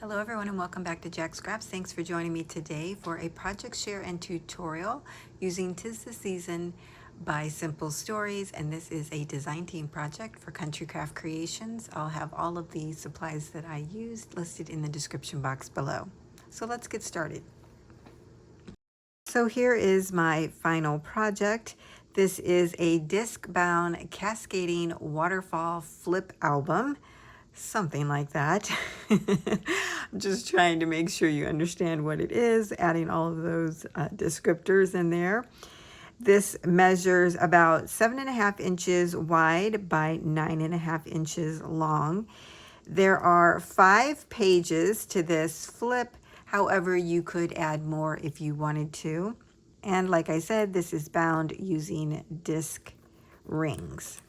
Hello everyone and welcome back to Jacqs Scraps. Thanks for joining me today for a project share and tutorial using 'Tis the Season by Simple Stories, and this is a design team project for Country Craft Creations. I'll have all of the supplies that I used listed in the description box below. So let's get started. So here is my final project. This is a disc-bound cascading waterfall flip album. Something like that. I'm just trying to make sure you understand what it is, adding all of those descriptors in there. This measures about 7.5 inches wide by 9.5 inches long. There are 5 pages to this flip. However, you could add more if you wanted to. And like I said, this is bound using disc rings.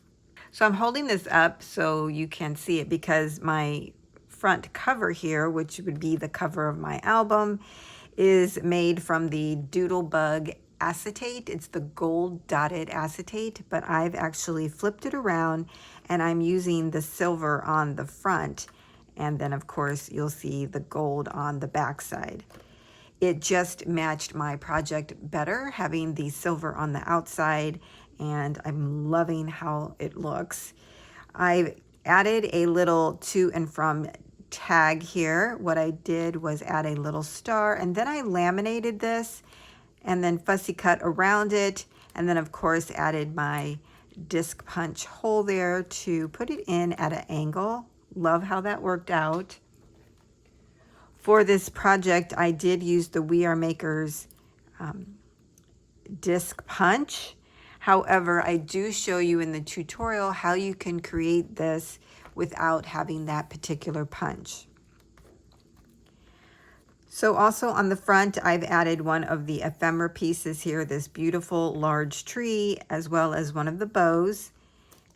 So I'm holding this up so you can see it because my front cover here, which would be the cover of my album, is made from the Doodlebug acetate. It's the gold dotted acetate, but I've actually flipped it around and I'm using the silver on the front. And then of course you'll see the gold on the back side. It just matched my project better, having the silver on the outside, and I'm loving how it looks. I added a little to and from tag here. What I did was add a little star, and then I laminated this and then fussy cut around it, and then of course added my disc punch hole there to put it in at an angle. Love how that worked out. For this project, I did use the We Are Makers disc punch. However, I do show you in the tutorial how you can create this without having that particular punch. So also on the front, I've added one of the ephemera pieces here, this beautiful large tree, as well as one of the bows.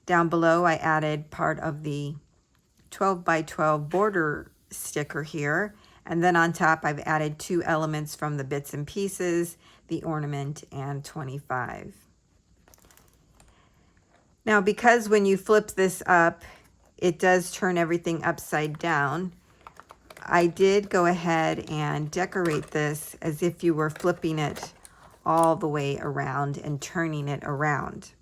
Down below, I added part of the 12 by 12 border sticker here. And then on top, I've added 2 elements from the bits and pieces, the ornament and 25. Now, because when you flip this up, it does turn everything upside down, I did go ahead and decorate this as if you were flipping it all the way around and turning it around.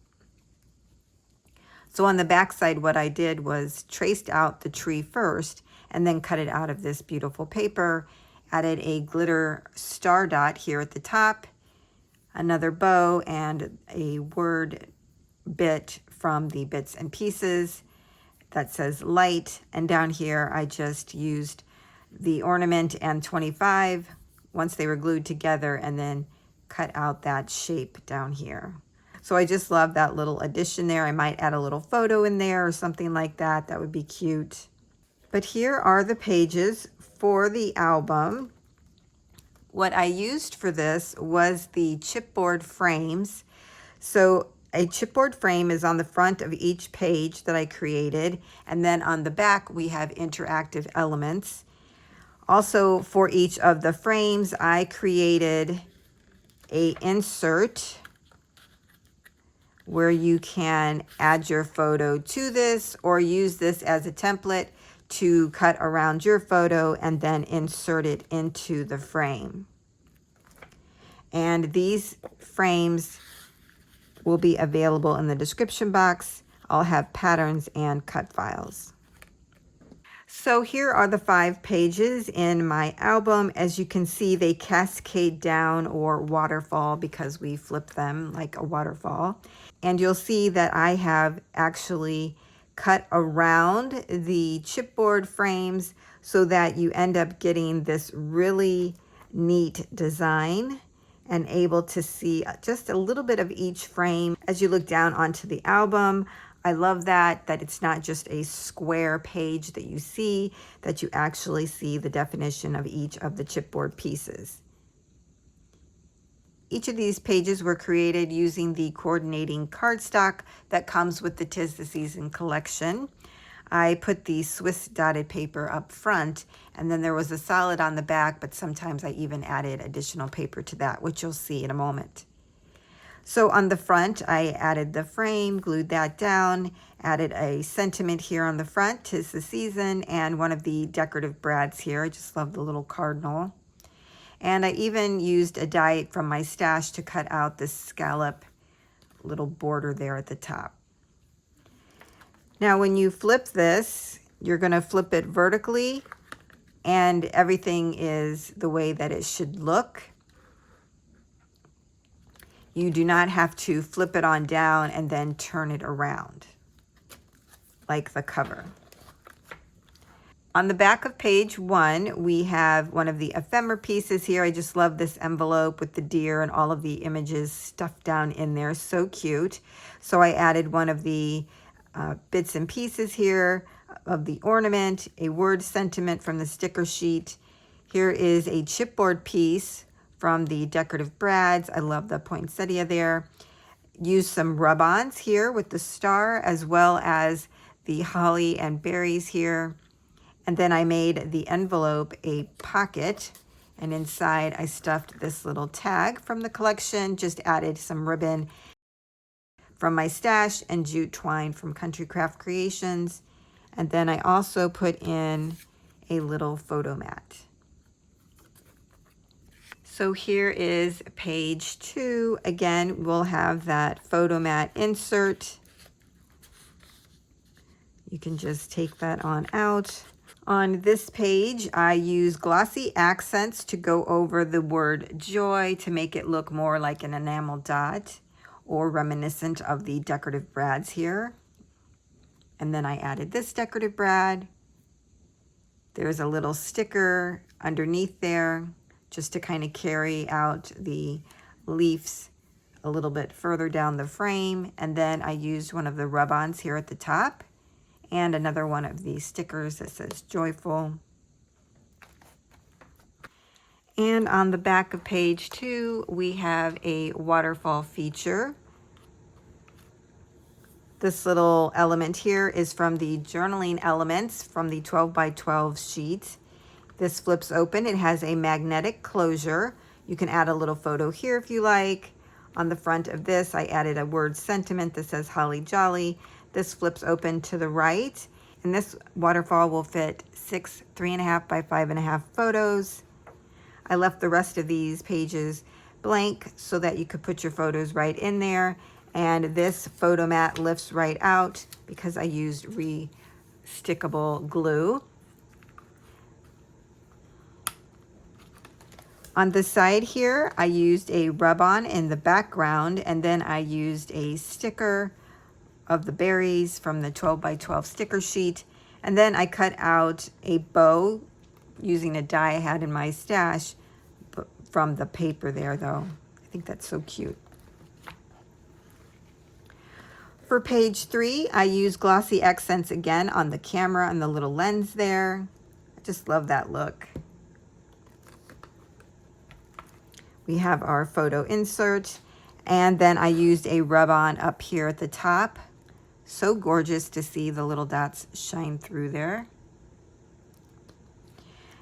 So on the back side, what I did was traced out the tree first and then cut it out of this beautiful paper, added a glitter star dot here at the top, another bow, and a word bit from the bits and pieces that says light. And down here, I just used the ornament and 25 once they were glued together and then cut out that shape down here. So I just love that little addition there. I might add a little photo in there or something like that. That would be cute. But here are the pages for the album. What I used for this was the chipboard frames. So a chipboard frame is on the front of each page that I created, and then on the back we have interactive elements. Also, for each of the frames, I created an insert where you can add your photo to this or use this as a template to cut around your photo and then insert it into the frame. And these frames will be available in the description box. I'll have patterns and cut files. So here are the 5 pages in my album. As you can see, they cascade down or waterfall because we flip them like a waterfall. And you'll see that I have actually cut around the chipboard frames so that you end up getting this really neat design and able to see just a little bit of each frame as you look down onto the album. I love that it's not just a square page that you see, that you actually see the definition of each of the chipboard pieces. Each of these pages were created using the coordinating cardstock that comes with the 'Tis the Season collection. I put the Swiss dotted paper up front, and then there was a solid on the back, but sometimes I even added additional paper to that, which you'll see in a moment. So on the front, I added the frame, glued that down, added a sentiment here on the front, 'tis the season, and one of the decorative brads here. I just love the little cardinal. And I even used a die from my stash to cut out this scallop little border there at the top. Now when you flip this, you're going to flip it vertically, and everything is the way that it should look. You do not have to flip it on down and then turn it around like the cover. On the back of page 1, we have one of the ephemera pieces here. I just love this envelope with the deer and all of the images stuffed down in there. So cute. So I added one of the bits and pieces here of the ornament, a word sentiment from the sticker sheet. Here is a chipboard piece from the decorative brads. I love the poinsettia there. Use some rub-ons here with the star, as well as the holly and berries here. And then I made the envelope a pocket, and inside I stuffed this little tag from the collection, just added some ribbon from my stash and jute twine from Country Craft Creations. And then I also put in a little photo mat. So here is page 2. Again, we'll have that photo mat insert. You can just take that on out. On this page, I use glossy accents to go over the word joy to make it look more like an enamel dot or reminiscent of the decorative brads here. And then I added this decorative brad. There's a little sticker underneath there just to kind of carry out the leaves a little bit further down the frame. And then I used one of the rub-ons here at the top and another one of these stickers that says joyful. And on the back of page 2, we have a waterfall feature. This little element here is from the journaling elements from the 12 by 12 sheet. This flips open. It has a magnetic closure. You can add a little photo here if you like. On the front of this, I added a word sentiment that says holly jolly. This flips open to the right, and this waterfall will fit 6 3.5 by 5.5 photos. I left the rest of these pages blank so that you could put your photos right in there. And this photo mat lifts right out because I used re-stickable glue. On the side here, I used a rub-on in the background, and then I used a sticker of the berries from the 12 by 12 sticker sheet. And then I cut out a bow using a die I had in my stash from the paper there, though. I think that's so cute. For page 3, I used glossy accents again on the camera and the little lens there. I just love that look. We have our photo insert, and then I used a rub-on up here at the top. So gorgeous to see the little dots shine through there.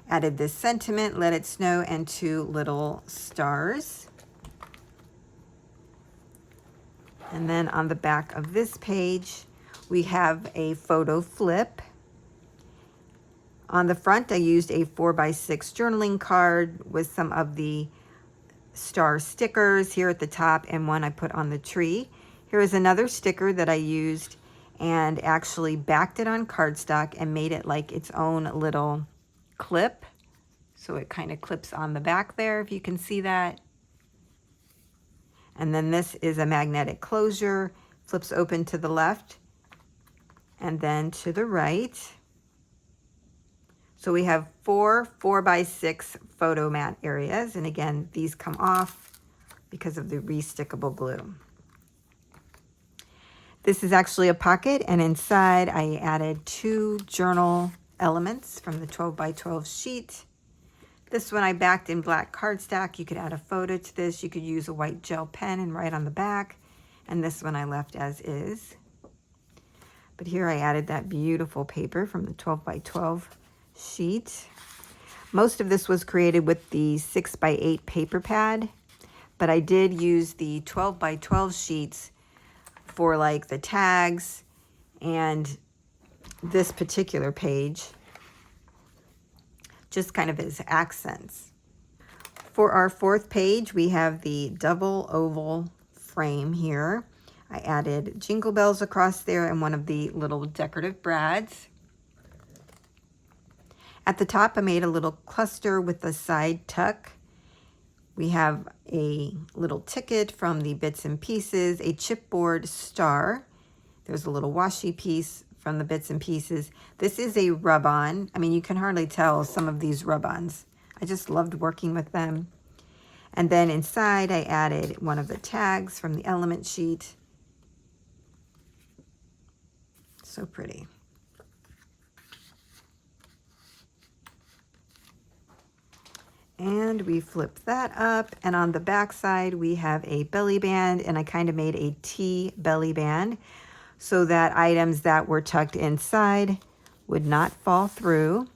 Added this sentiment, let it snow, and 2 little stars. And then on the back of this page, we have a photo flip. On the front, I used a 4x6 journaling card with some of the star stickers here at the top, and one I put on the tree. Here is another sticker that I used and actually backed it on cardstock and made it like its own little clip. So it kind of clips on the back there, if you can see that. And then this is a magnetic closure, flips open to the left and then to the right. So we have 4 4x6 photo mat areas. And again, these come off because of the re-stickable glue. This is actually a pocket, and inside I added 2 journal elements from the 12 by 12 sheet. This one I backed in black cardstock. You could add a photo to this. You could use a white gel pen and write on the back. And this one I left as is. But here I added that beautiful paper from the 12 by 12 sheet. Most of this was created with the 6 by 8 paper pad. but I did use the 12 by 12 sheets for like the tags and this particular page, just kind of as accents. For our fourth page, we have the double oval frame here. I added jingle bells across there and one of the little decorative brads. At the top, I made a little cluster with a side tuck. We have a little ticket from the Bits and Pieces, a chipboard star. There's a little washi piece from the Bits and Pieces. This is a rub-on. I mean, you can hardly tell some of these rub-ons. I just loved working with them. And then inside, I added one of the tags from the element sheet. So pretty. And we flip that up, and on the back side we have a belly band, and I kind of made a T belly band so that items that were tucked inside would not fall through.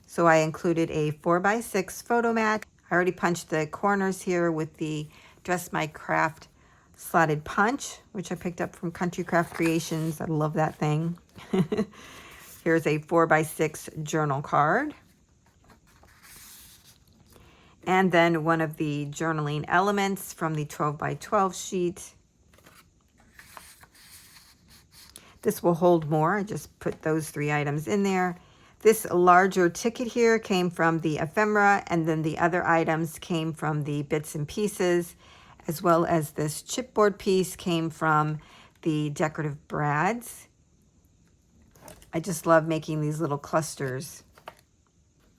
So I included a 4x6 photo mat. I already punched the corners here with the Dress My Craft slotted punch, which I picked up from Country Craft Creations. I love that thing. Here's a 4x6 journal card. And then one of the journaling elements from the 12 by 12 sheet. This will hold more. I just put those 3 items in there. This larger ticket here came from the ephemera, and then the other items came from the Bits and Pieces, as well as this chipboard piece came from the decorative brads. I just love making these little clusters.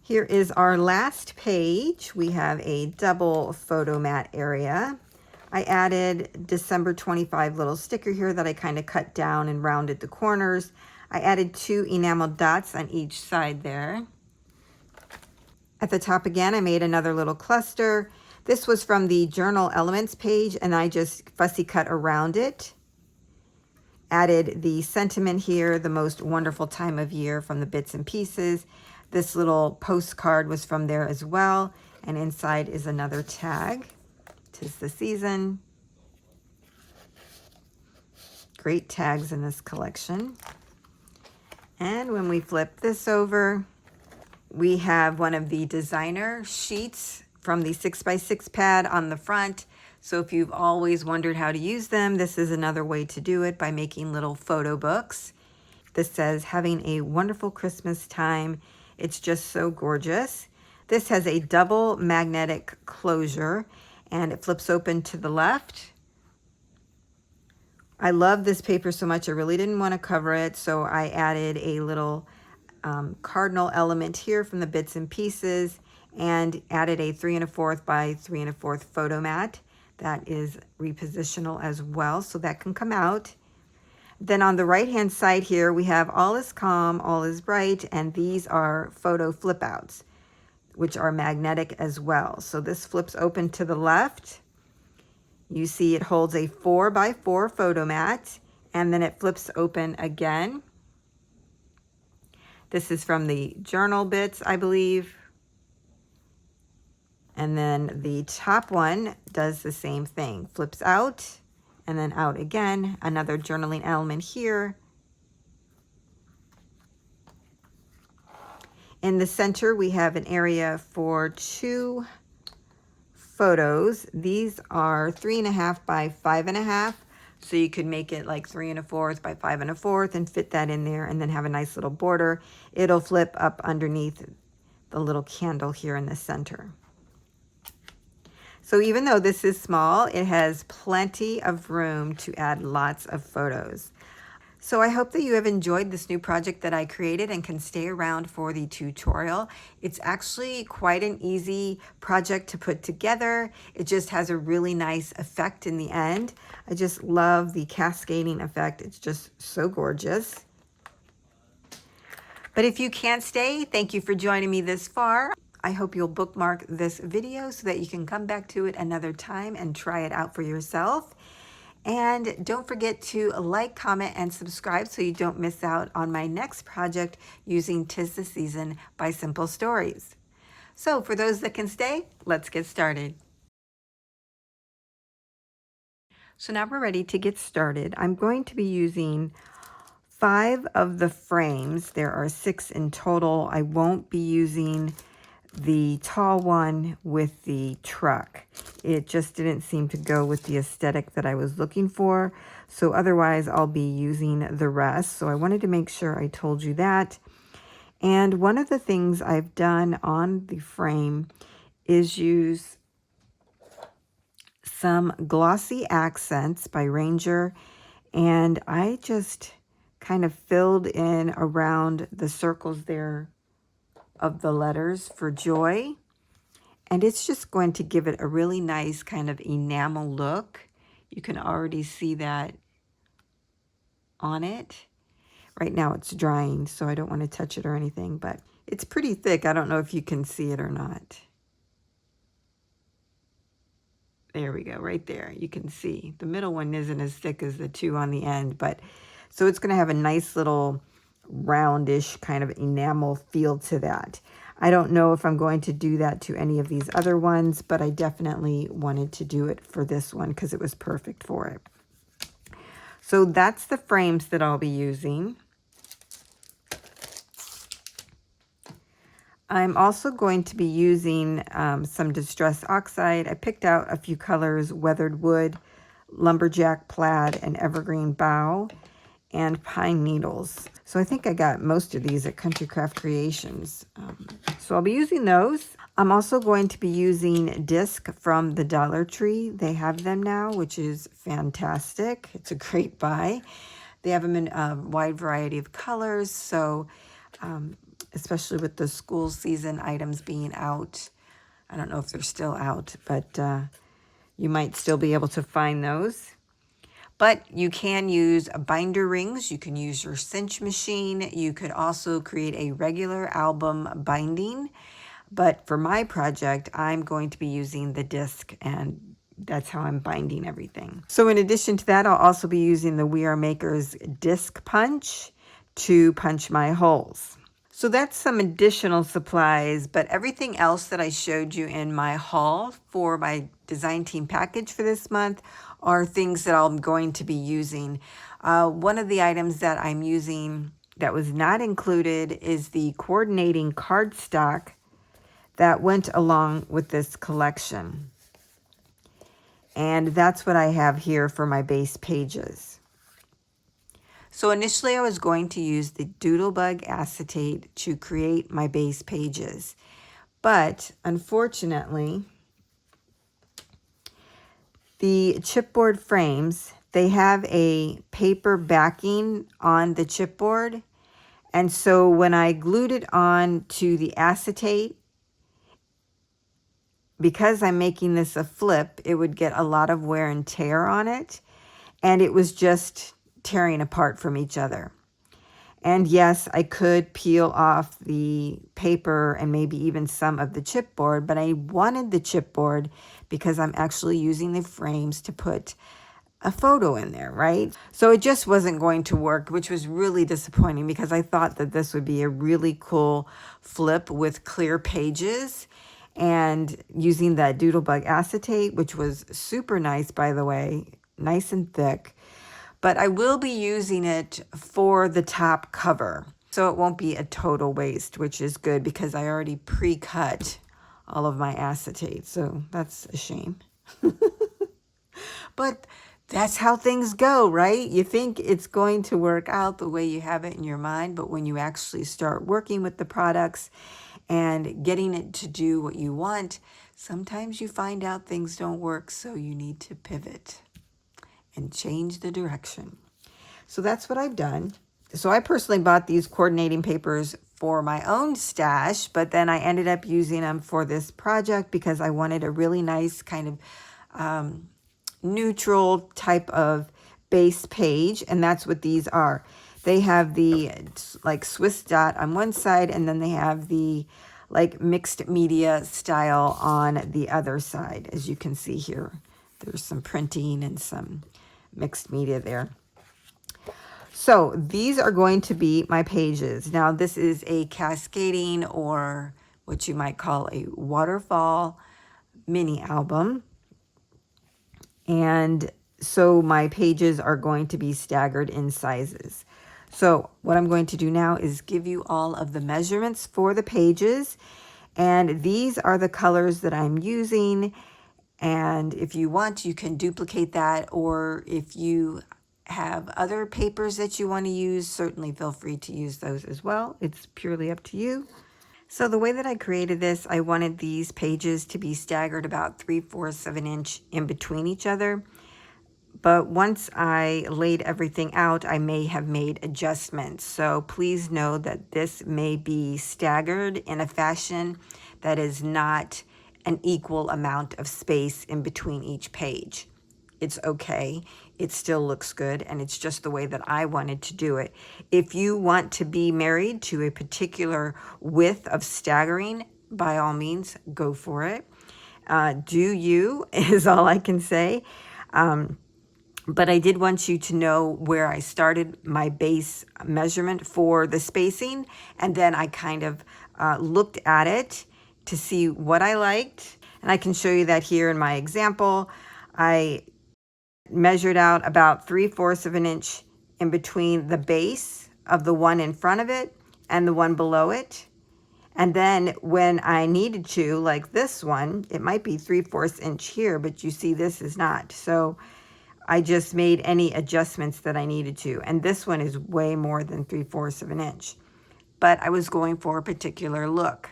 Here is our last page. We have a double photo mat area. I added December 25 little sticker here that I kind of cut down and rounded the corners. I added 2 enamel dots on each side there. At the top again, I made another little cluster. This was from the Journal Elements page, and I just fussy cut around it. Added the sentiment here, the most wonderful time of year from the Bits and Pieces. This little postcard was from there as well. And inside is another tag. 'Tis the season. Great tags in this collection. And when we flip this over, we have one of the designer sheets from the 6x6 pad on the front. So if you've always wondered how to use them, this is another way to do it by making little photo books. This says, having a wonderful Christmas time. It's just so gorgeous. This has a double magnetic closure, and it flips open to the left. I love this paper so much, I really didn't want to cover it, so I added a little cardinal element here from the Bits and Pieces and added a 3 1/4 by 3 1/4 photo mat. That is repositional as well, so that can come out. Then on the right hand side here, we have All is Calm, All is Bright, and these are photo flip outs, which are magnetic as well. So this flips open to the left. You see it holds a 4x4 photo mat, and then it flips open again. This is from the journal bits, I believe. And then the top one does the same thing, flips out and then out again. Another journaling element here. In the center, we have an area for 2 photos. These are 3 1/2 by 5 1/2. So you could make it like 3 1/4 by 5 1/4 and fit that in there and then have a nice little border. It'll flip up underneath the little candle here in the center. So even though this is small, it has plenty of room to add lots of photos. So I hope that you have enjoyed this new project that I created and can stay around for the tutorial. It's actually quite an easy project to put together. It just has a really nice effect in the end. I just love the cascading effect. It's just so gorgeous. But if you can't stay, thank you for joining me this far. I hope you'll bookmark this video so that you can come back to it another time and try it out for yourself. And don't forget to like, comment, and subscribe so you don't miss out on my next project using 'Tis the Season by Simple Stories. So for those that can stay, let's get started. So now we're ready to get started. I'm going to be using 5 of the frames. There are 6 in total. I won't be using the tall one with the truck. It just didn't seem to go with the aesthetic that I was looking for. So otherwise I'll be using the rest. So I wanted to make sure I told you that. And one of the things I've done on the frame is use some glossy accents by Ranger, and I just kind of filled in around the circles there of the letters for joy, and it's just going to give it a really nice kind of enamel look. You can already see that on it. Right now it's drying, so I don't want to touch it or anything, but it's pretty thick. I don't know if you can see it or not. There we go, right there. You can see the middle one isn't as thick as the 2 on the end, but so it's going to have a nice little roundish kind of enamel feel to that. I don't know if I'm going to do that to any of these other ones, but I definitely wanted to do it for this one because it was perfect for it. So that's the frames that I'll be using. I'm also going to be using some Distress Oxide. I picked out a few colors: Weathered Wood, Lumberjack Plaid, and Evergreen Bough, and Pine Needles. So I think I got most of these at Country Craft Creations. So I'll be using those. I'm also going to be using disc from the Dollar Tree. They have them now, which is fantastic. It's a great buy. They have them in a wide variety of colors, so especially with the school season items being out. I don't know if they're still out, but you might still be able to find those. But you can use binder rings. You can use your cinch machine. You could also create a regular album binding. But for my project, I'm going to be using the disc, and that's how I'm binding everything. So in addition to that, I'll also be using the We Are Makers disc punch to punch my holes. So that's some additional supplies, but everything else that I showed you in my haul for my design team package for this month are things that I'm going to be using. One of the items that I'm using that was not included is the coordinating cardstock that went along with this collection. And that's what I have here for my base pages. So initially I was going to use the Doodlebug acetate to create my base pages. But unfortunately, the chipboard frames, they have a paper backing on the chipboard. And so when I glued it on to the acetate, because I'm making this a flip, it would get a lot of wear and tear on it. And it was just tearing apart from each other. And yes, I could peel off the paper and maybe even some of the chipboard, but I wanted the chipboard because I'm actually using the frames to put a photo in there, right? So it just wasn't going to work, which was really disappointing because I thought that this would be a really cool flip with clear pages and using that Doodlebug acetate, which was super nice, by the way, nice and thick. But I will be using it for the top cover, so it won't be a total waste, which is good because I already pre-cut all of my acetate, so that's a shame. But that's how things go, right? You think it's going to work out the way you have it in your mind, but when you actually start working with the products and getting it to do what you want, sometimes you find out things don't work, so you need to pivot and change the direction. So that's what I've done. So I personally bought these coordinating papers for my own stash, but then I ended up using them for this project because I wanted a really nice kind of neutral type of base page, and that's what these are. They have the like Swiss dot on one side, and then they have the like mixed media style on the other side. As you can see here, there's some printing and some mixed media there. So these are going to be my pages. Now this is a cascading, or what you might call a waterfall mini album. And so my pages are going to be staggered in sizes. So what I'm going to do now is give you all of the measurements for the pages, and these are the colors that I'm using. And if you want, you can duplicate that, or if you have other papers that you want to use, certainly feel free to use those as well. It's purely up to you. So the way that I created this, I wanted these pages to be staggered about 3/4 of an inch in between each other. But once I laid everything out, I may have made adjustments. So please know that this may be staggered in a fashion that is not an equal amount of space in between each page. It's okay. It still looks good, and it's just the way that I wanted to do it. If you want to be married to a particular width of staggering, by all means, go for it. Do you, is all I can say. But I did want you to know where I started my base measurement for the spacing, and then I kind of looked at it to see what I liked. And I can show you that here in my example. I measured out about 3/4 of an inch in between the base of the one in front of it and the one below it. And then when I needed to, like this one, it might be 3/4 inch here, but you see this is not. So I just made any adjustments that I needed to. And this one is way more than 3/4 of an inch. But I was going for a particular look.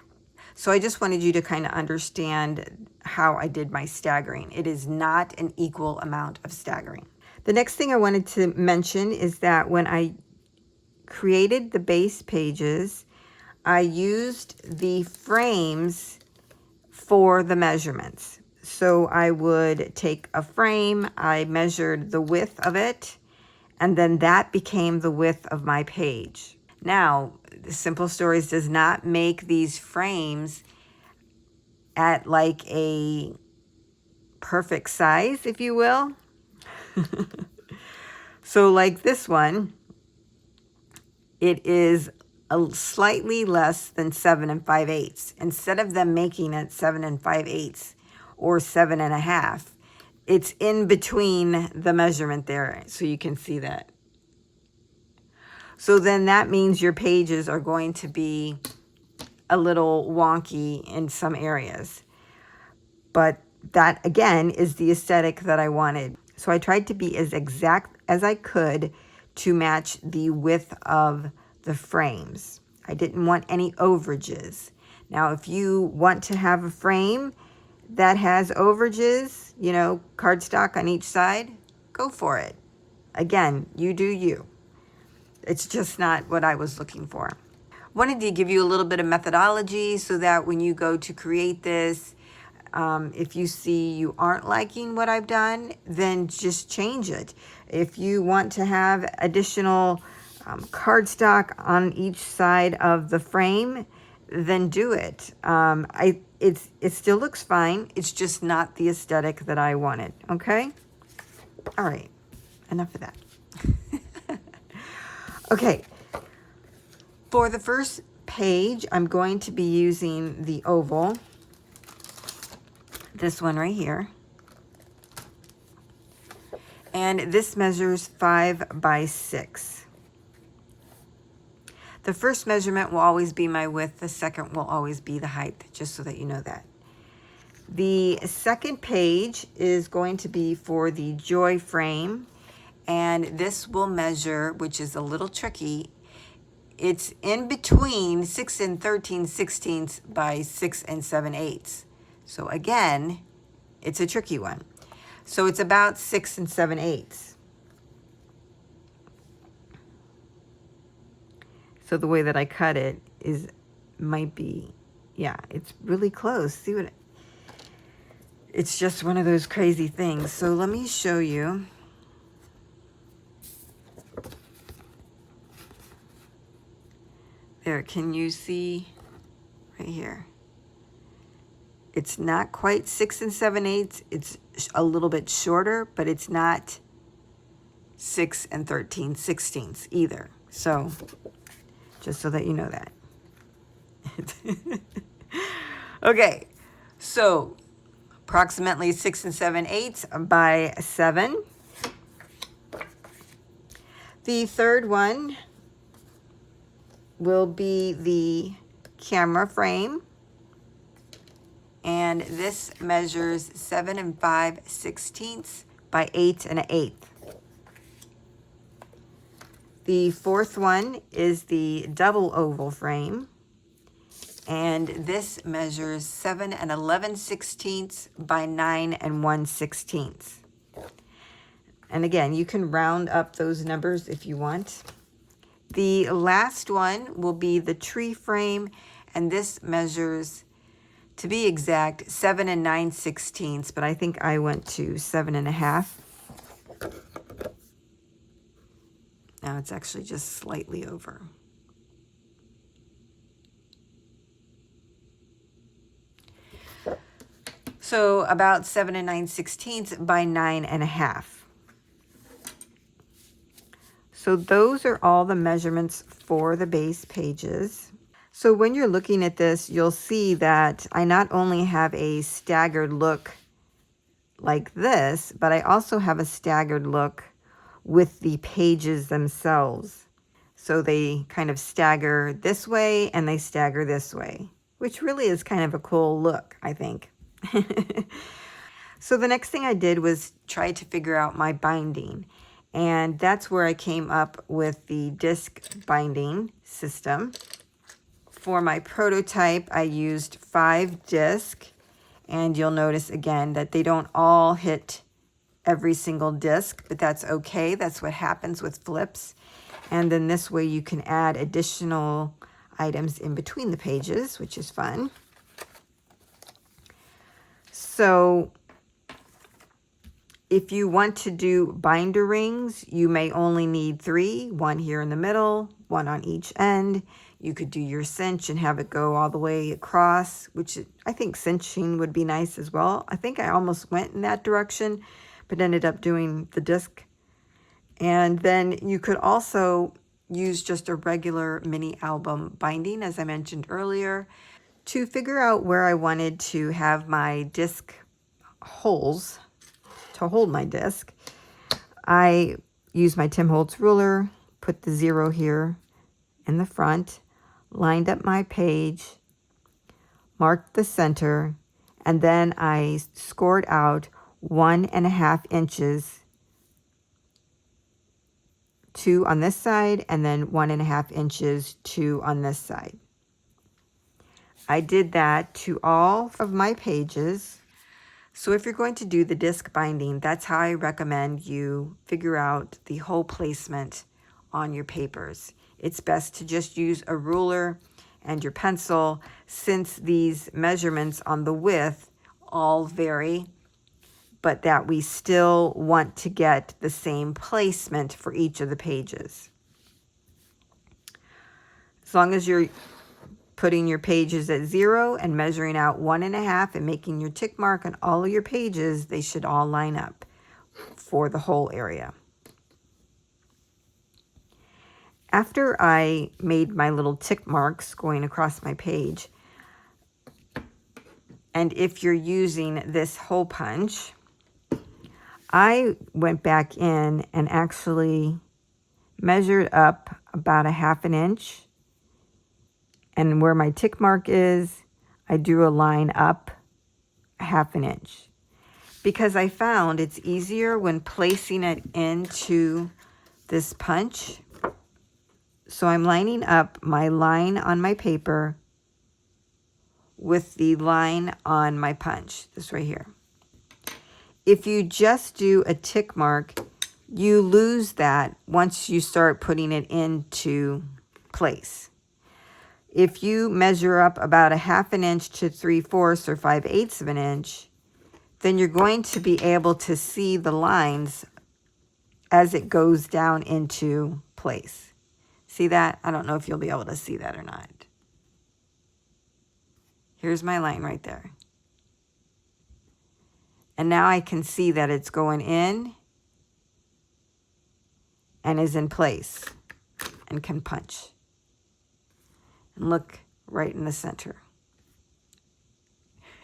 So I just wanted you to kind of understand how I did my staggering. It is not an equal amount of staggering. The next thing I wanted to mention is that when I created the base pages, I used the frames for the measurements. So I would take a frame, I measured the width of it, and then that became the width of my page. Now, Simple Stories does not make these frames at like a perfect size, if you will. So like this one, it is a slightly less than 7 5/8. Instead of them making it 7 5/8 or 7.5, it's in between the measurement there, so you can see that. So then that means your pages are going to be a little wonky in some areas. But that, again, is the aesthetic that I wanted. So I tried to be as exact as I could to match the width of the frames. I didn't want any overages. Now, if you want to have a frame that has overages, you know, cardstock on each side, go for it. Again, you do you. It's just not what I was looking for. Wanted to give you a little bit of methodology so that when you go to create this, if you see you aren't liking what I've done, then just change it. If you want to have additional cardstock on each side of the frame, then do it. It still looks fine. It's just not the aesthetic that I wanted. Okay? All right. Enough of that. Okay. For the first page, I'm going to be using the oval. This one right here. And this measures 5 by 6. The first measurement will always be my width. The second will always be the height, just so that you know that. The second page is going to be for the joy frame. And this will measure, which is a little tricky. It's in between 6 13/16 by 6 7/8. So again, it's a tricky one. So it's about 6 7/8. So the way that I cut it might be, yeah, it's really close. See what? It's just one of those crazy things. So let me show you. There, can you see right here? It's not quite 6 7/8. It's a little bit shorter, but it's not 6 13/16 either. So just so that you know that. Okay, so approximately 6 7/8 by 7. The third one will be the camera frame. And this measures 7 5/16 by 8 1/8. The fourth one is the double oval frame. And this measures 7 11/16 by 9 1/16. And again, you can round up those numbers if you want. The last one will be the tree frame, and this measures, to be exact, 7 9/16, but I think I went to 7 1/2. Now it's actually just slightly over. So about 7 9/16 by 9 1/2. So those are all the measurements for the base pages. So when you're looking at this, you'll see that I not only have a staggered look like this, but I also have a staggered look with the pages themselves. So they kind of stagger this way and they stagger this way, which really is kind of a cool look, I think. So the next thing I did was try to figure out my binding. And that's where I came up with the disc binding system. For my prototype, I used 5 discs. And you'll notice again that they don't all hit every single disc, but that's okay. That's what happens with flips. And then this way you can add additional items in between the pages, which is fun. So if you want to do binder rings, you may only need 3, 1 here in the middle, 1 on each end. You could do your cinch and have it go all the way across, which I think cinching would be nice as well. I think I almost went in that direction, but ended up doing the disc. And then you could also use just a regular mini album binding, as I mentioned earlier. To figure out where I wanted to have my disc holes to hold my disc, I used my Tim Holtz ruler, put the 0 here in the front, lined up my page, marked the center, and then I scored out 1 1/2 inches, 2 on this side, and then 1 1/2 inches, 2 on this side. I did that to all of my pages. So if you're going to do the disc binding, that's how I recommend you figure out the hole placement on your papers. It's best to just use a ruler and your pencil, since these measurements on the width all vary, but that we still want to get the same placement for each of the pages. As long as you're putting your pages at 0 and measuring out 1 1/2 and making your tick mark on all of your pages, they should all line up for the whole area. After I made my little tick marks going across my page, and if you're using this hole punch, I went back in and actually measured up about 1/2 inch. And where my tick mark is, I drew a line up 1/2 inch. Because I found it's easier when placing it into this punch. So I'm lining up my line on my paper with the line on my punch, this right here. If you just do a tick mark, you lose that once you start putting it into place. If you measure up about 1/2 inch to 3/4 or 5/8 of an inch, then you're going to be able to see the lines as it goes down into place. See that? I don't know if you'll be able to see that or not. Here's my line right there. And now I can see that it's going in and is in place and can punch. And look right in the center.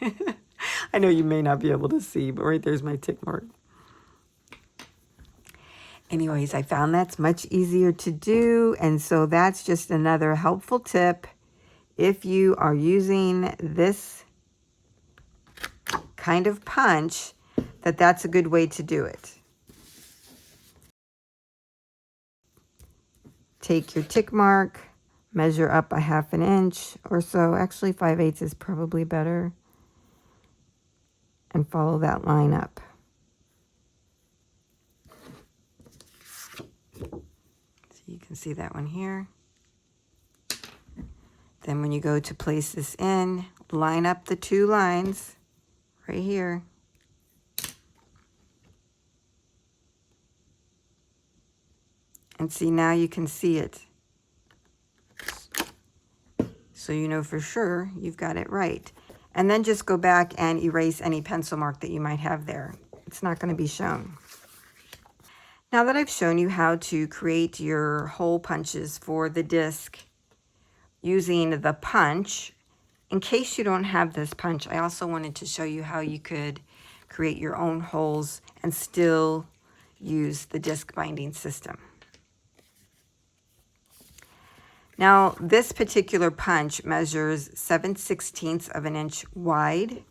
I know you may not be able to see, but right there's my tick mark. Anyways, I found that's much easier to do. And so that's just another helpful tip. If you are using this kind of punch, that's a good way to do it. Take your tick mark, measure up a 1/2 inch or so. Actually, 5/8 is probably better. And follow that line up. So you can see that one here. Then when you go to place this in, line up the 2 lines right here. And see, now you can see it. So you know for sure you've got it right. And then just go back and erase any pencil mark that you might have there. It's not going to be shown. Now that I've shown you how to create your hole punches for the disc using the punch, in case you don't have this punch, I also wanted to show you how you could create your own holes and still use the disc binding system. Now, this particular punch measures 7/16 of an inch wide.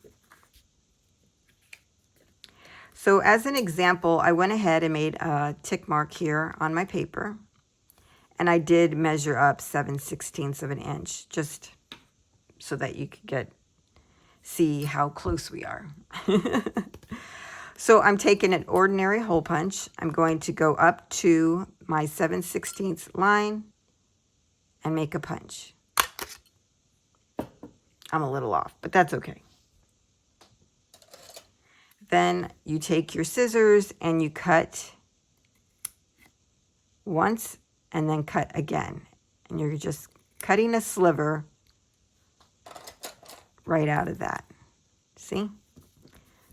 So as an example, I went ahead and made a tick mark here on my paper. And I did measure up 7/16 of an inch, just so that you could see how close we are. So I'm taking an ordinary hole punch. I'm going to go up to my 7/16 line and make a punch. I'm a little off, but that's okay. Then you take your scissors and you cut once and then cut again. And you're just cutting a sliver right out of that. See?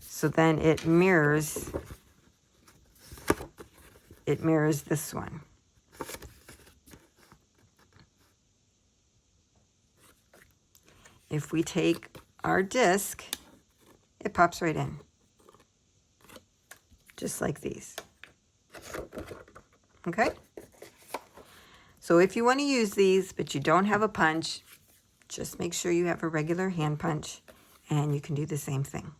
So then it mirrors this one. If we take our disc, it pops right in. Just like these. Okay? So if you want to use these, but you don't have a punch, just make sure you have a regular hand punch, and you can do the same thing.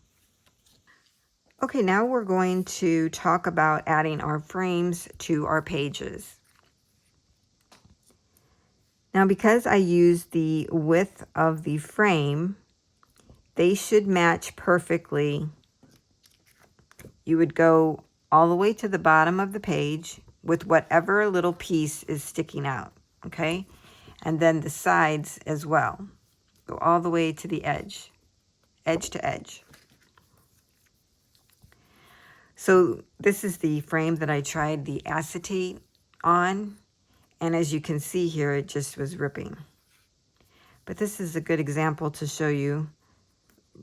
Okay, now we're going to talk about adding our frames to our pages. Now, because I used the width of the frame, they should match perfectly. You would go all the way to the bottom of the page with whatever little piece is sticking out, okay? And then the sides as well. Go all the way to the edge to edge. So this is the frame that I tried the acetate on. And as you can see here, it just was ripping. But this is a good example to show you.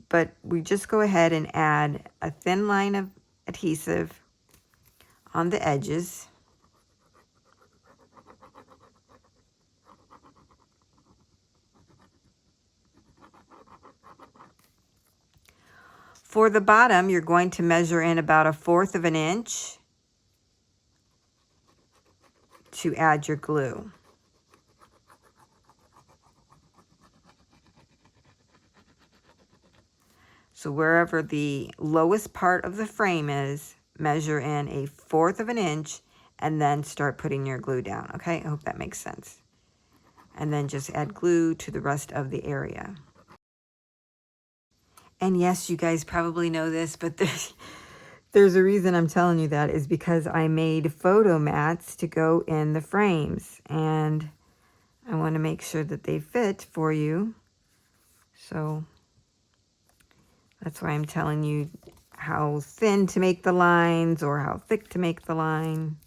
But we just go ahead and add a thin line of adhesive on the edges. For the bottom, you're going to measure in about 1/4 of an inch to add your glue. So wherever the lowest part of the frame is, measure in 1/4 of an inch and then start putting your glue down, okay? I hope that makes sense. And then just add glue to the rest of the area. And yes, you guys probably know this, but there's a reason I'm telling you that is because I made photo mats to go in the frames. And I want to make sure that they fit for you. So that's why I'm telling you how thin to make the lines or how thick to make the line.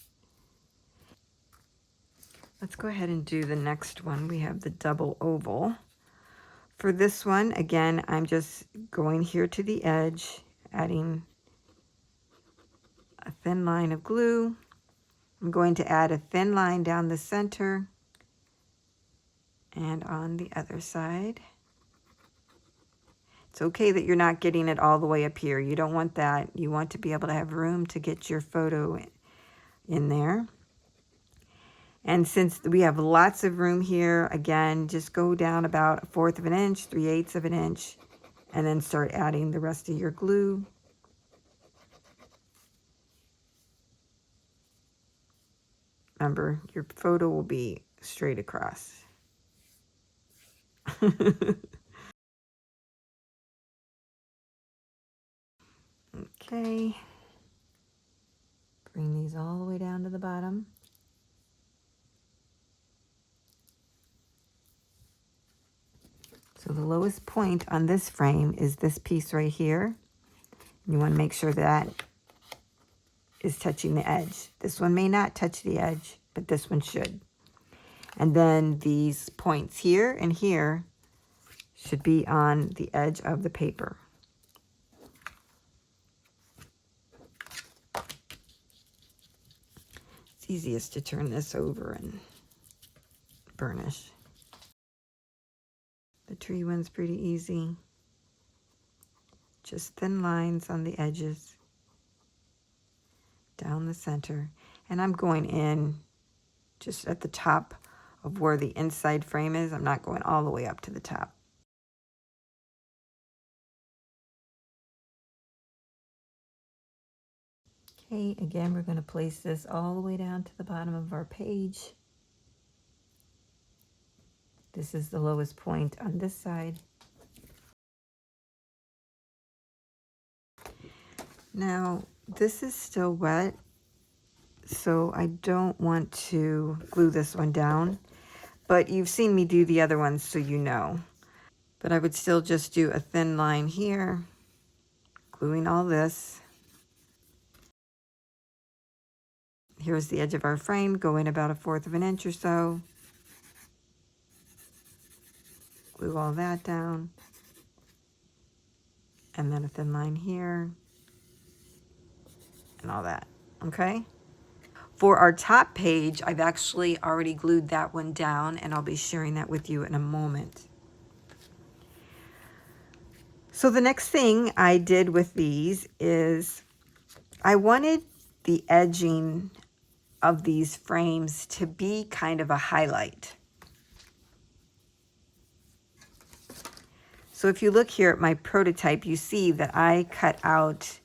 Let's go ahead and do the next one. We have the double oval. For this one, again, I'm just going here to the edge, adding a thin line of glue. I'm going to add a thin line down the center and on the other side. It's okay that you're not getting it all the way up here. You don't want that. You want to be able to have room to get your photo in there. And since we have lots of room here, again, just go down about 1/4 of an inch, 3/8 of an inch, and then start adding the rest of your glue. Remember, your photo will be straight across. Okay. Bring these all the way down to the bottom. So the lowest point on this frame is this piece right here. You want to make sure that is touching the edge. This one may not touch the edge, but this one should. And then these points here and here should be on the edge of the paper. It's easiest to turn this over and burnish. The tree one's pretty easy. Just thin lines on the edges, down the center. And I'm going in just at the top of where the inside frame is. I'm not going all the way up to the top. Okay, again, we're going to place this all the way down to the bottom of our page. This is the lowest point on this side. Now, this is still wet, so I don't want to glue this one down, but you've seen me do the other ones, so you know. But I would still just do a thin line here, gluing all this. Here's the edge of our frame, go in about 1/4 of an inch or so. Glue all that down. And then a thin line here. And all that, okay? For our top page, I've actually already glued that one down, and I'll be sharing that with you in a moment. So the next thing I did with these is I wanted the edging of these frames to be kind of a highlight. So if you look here at my prototype, you see that I cut out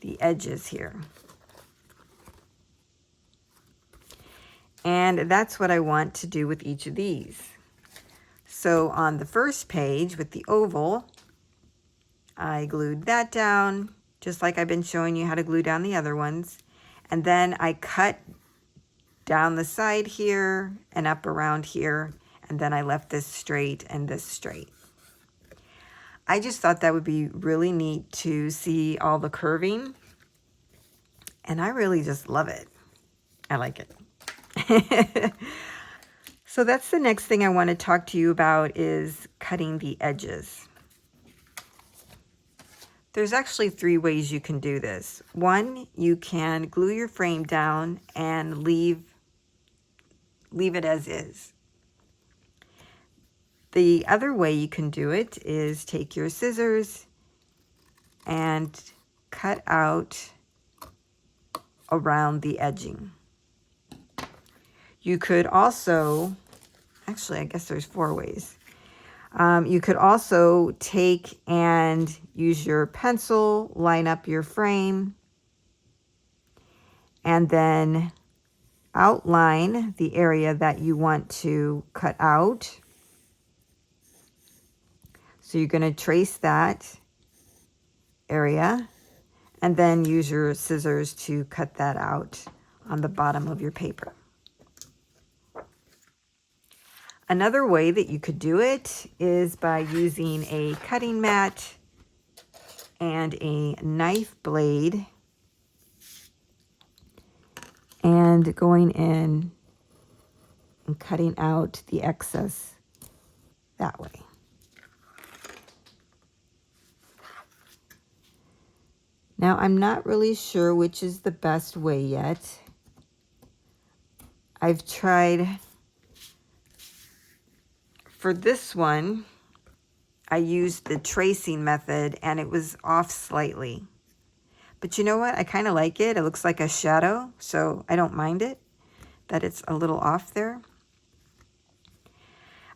the edges here. And that's what I want to do with each of these. So on the first page with the oval, I glued that down, just like I've been showing you how to glue down the other ones. And then I cut down the side here and up around here, and then I left this straight and this straight. I just thought that would be really neat to see all the curving, and I really just love it. I like it. So that's the next thing I want to talk to you about is cutting the edges. There's actually 3 ways you can do this. One, you can glue your frame down and leave it as is. The other way you can do it is take your scissors and cut out around the edging. You could also, actually, I guess there's 4 ways. You could also take and use your pencil, line up your frame, and then outline the area that you want to cut out. So you're going to trace that area and then use your scissors to cut that out on the bottom of your paper. Another way that you could do it is by using a cutting mat and a knife blade and going in and cutting out the excess that way. Now, I'm not really sure which is the best way yet. I've tried, for this one, I used the tracing method and it was off slightly. But you know what? I kind of like it. It looks like a shadow, so I don't mind it that it's a little off there.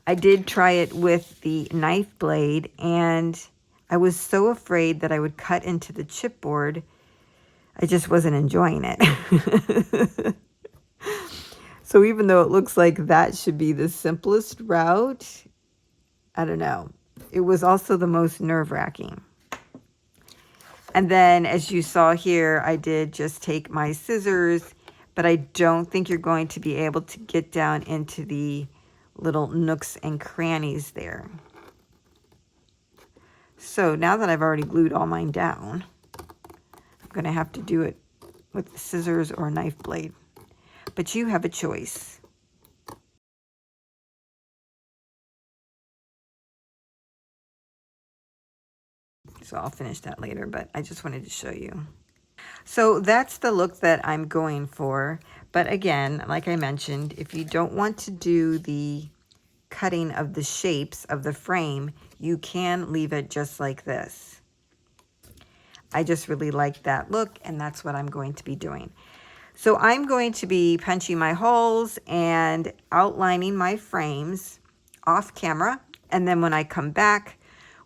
I did try it with the knife blade, and I was so afraid that I would cut into the chipboard. I just wasn't enjoying it. So even though it looks like that should be the simplest route, I don't know. It was also the most nerve-wracking. And then as you saw here, I did just take my scissors, but I don't think you're going to be able to get down into the little nooks and crannies there. So now that I've already glued all mine down, I'm going to have to do it with scissors or a knife blade. But you have a choice. So I'll finish that later, but I just wanted to show you. So that's the look that I'm going for. But again, like I mentioned, if you don't want to do the cutting of the shapes of the frame, you can leave it just like this. I just really like that look, and that's what I'm going to be doing. So I'm going to be punching my holes and outlining my frames off camera, and then when I come back,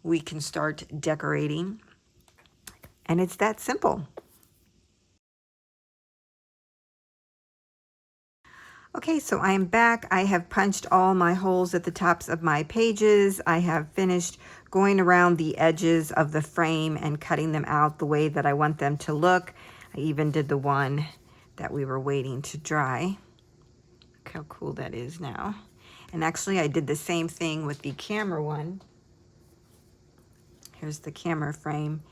we can start decorating, and it's that simple. Okay, so I am back. I have punched all my holes at the tops of my pages. I have finished going around the edges of the frame and cutting them out the way that I want them to look. I even did the one that we were waiting to dry. Look how cool that is now. And actually I did the same thing with the camera one. Here's the camera frame.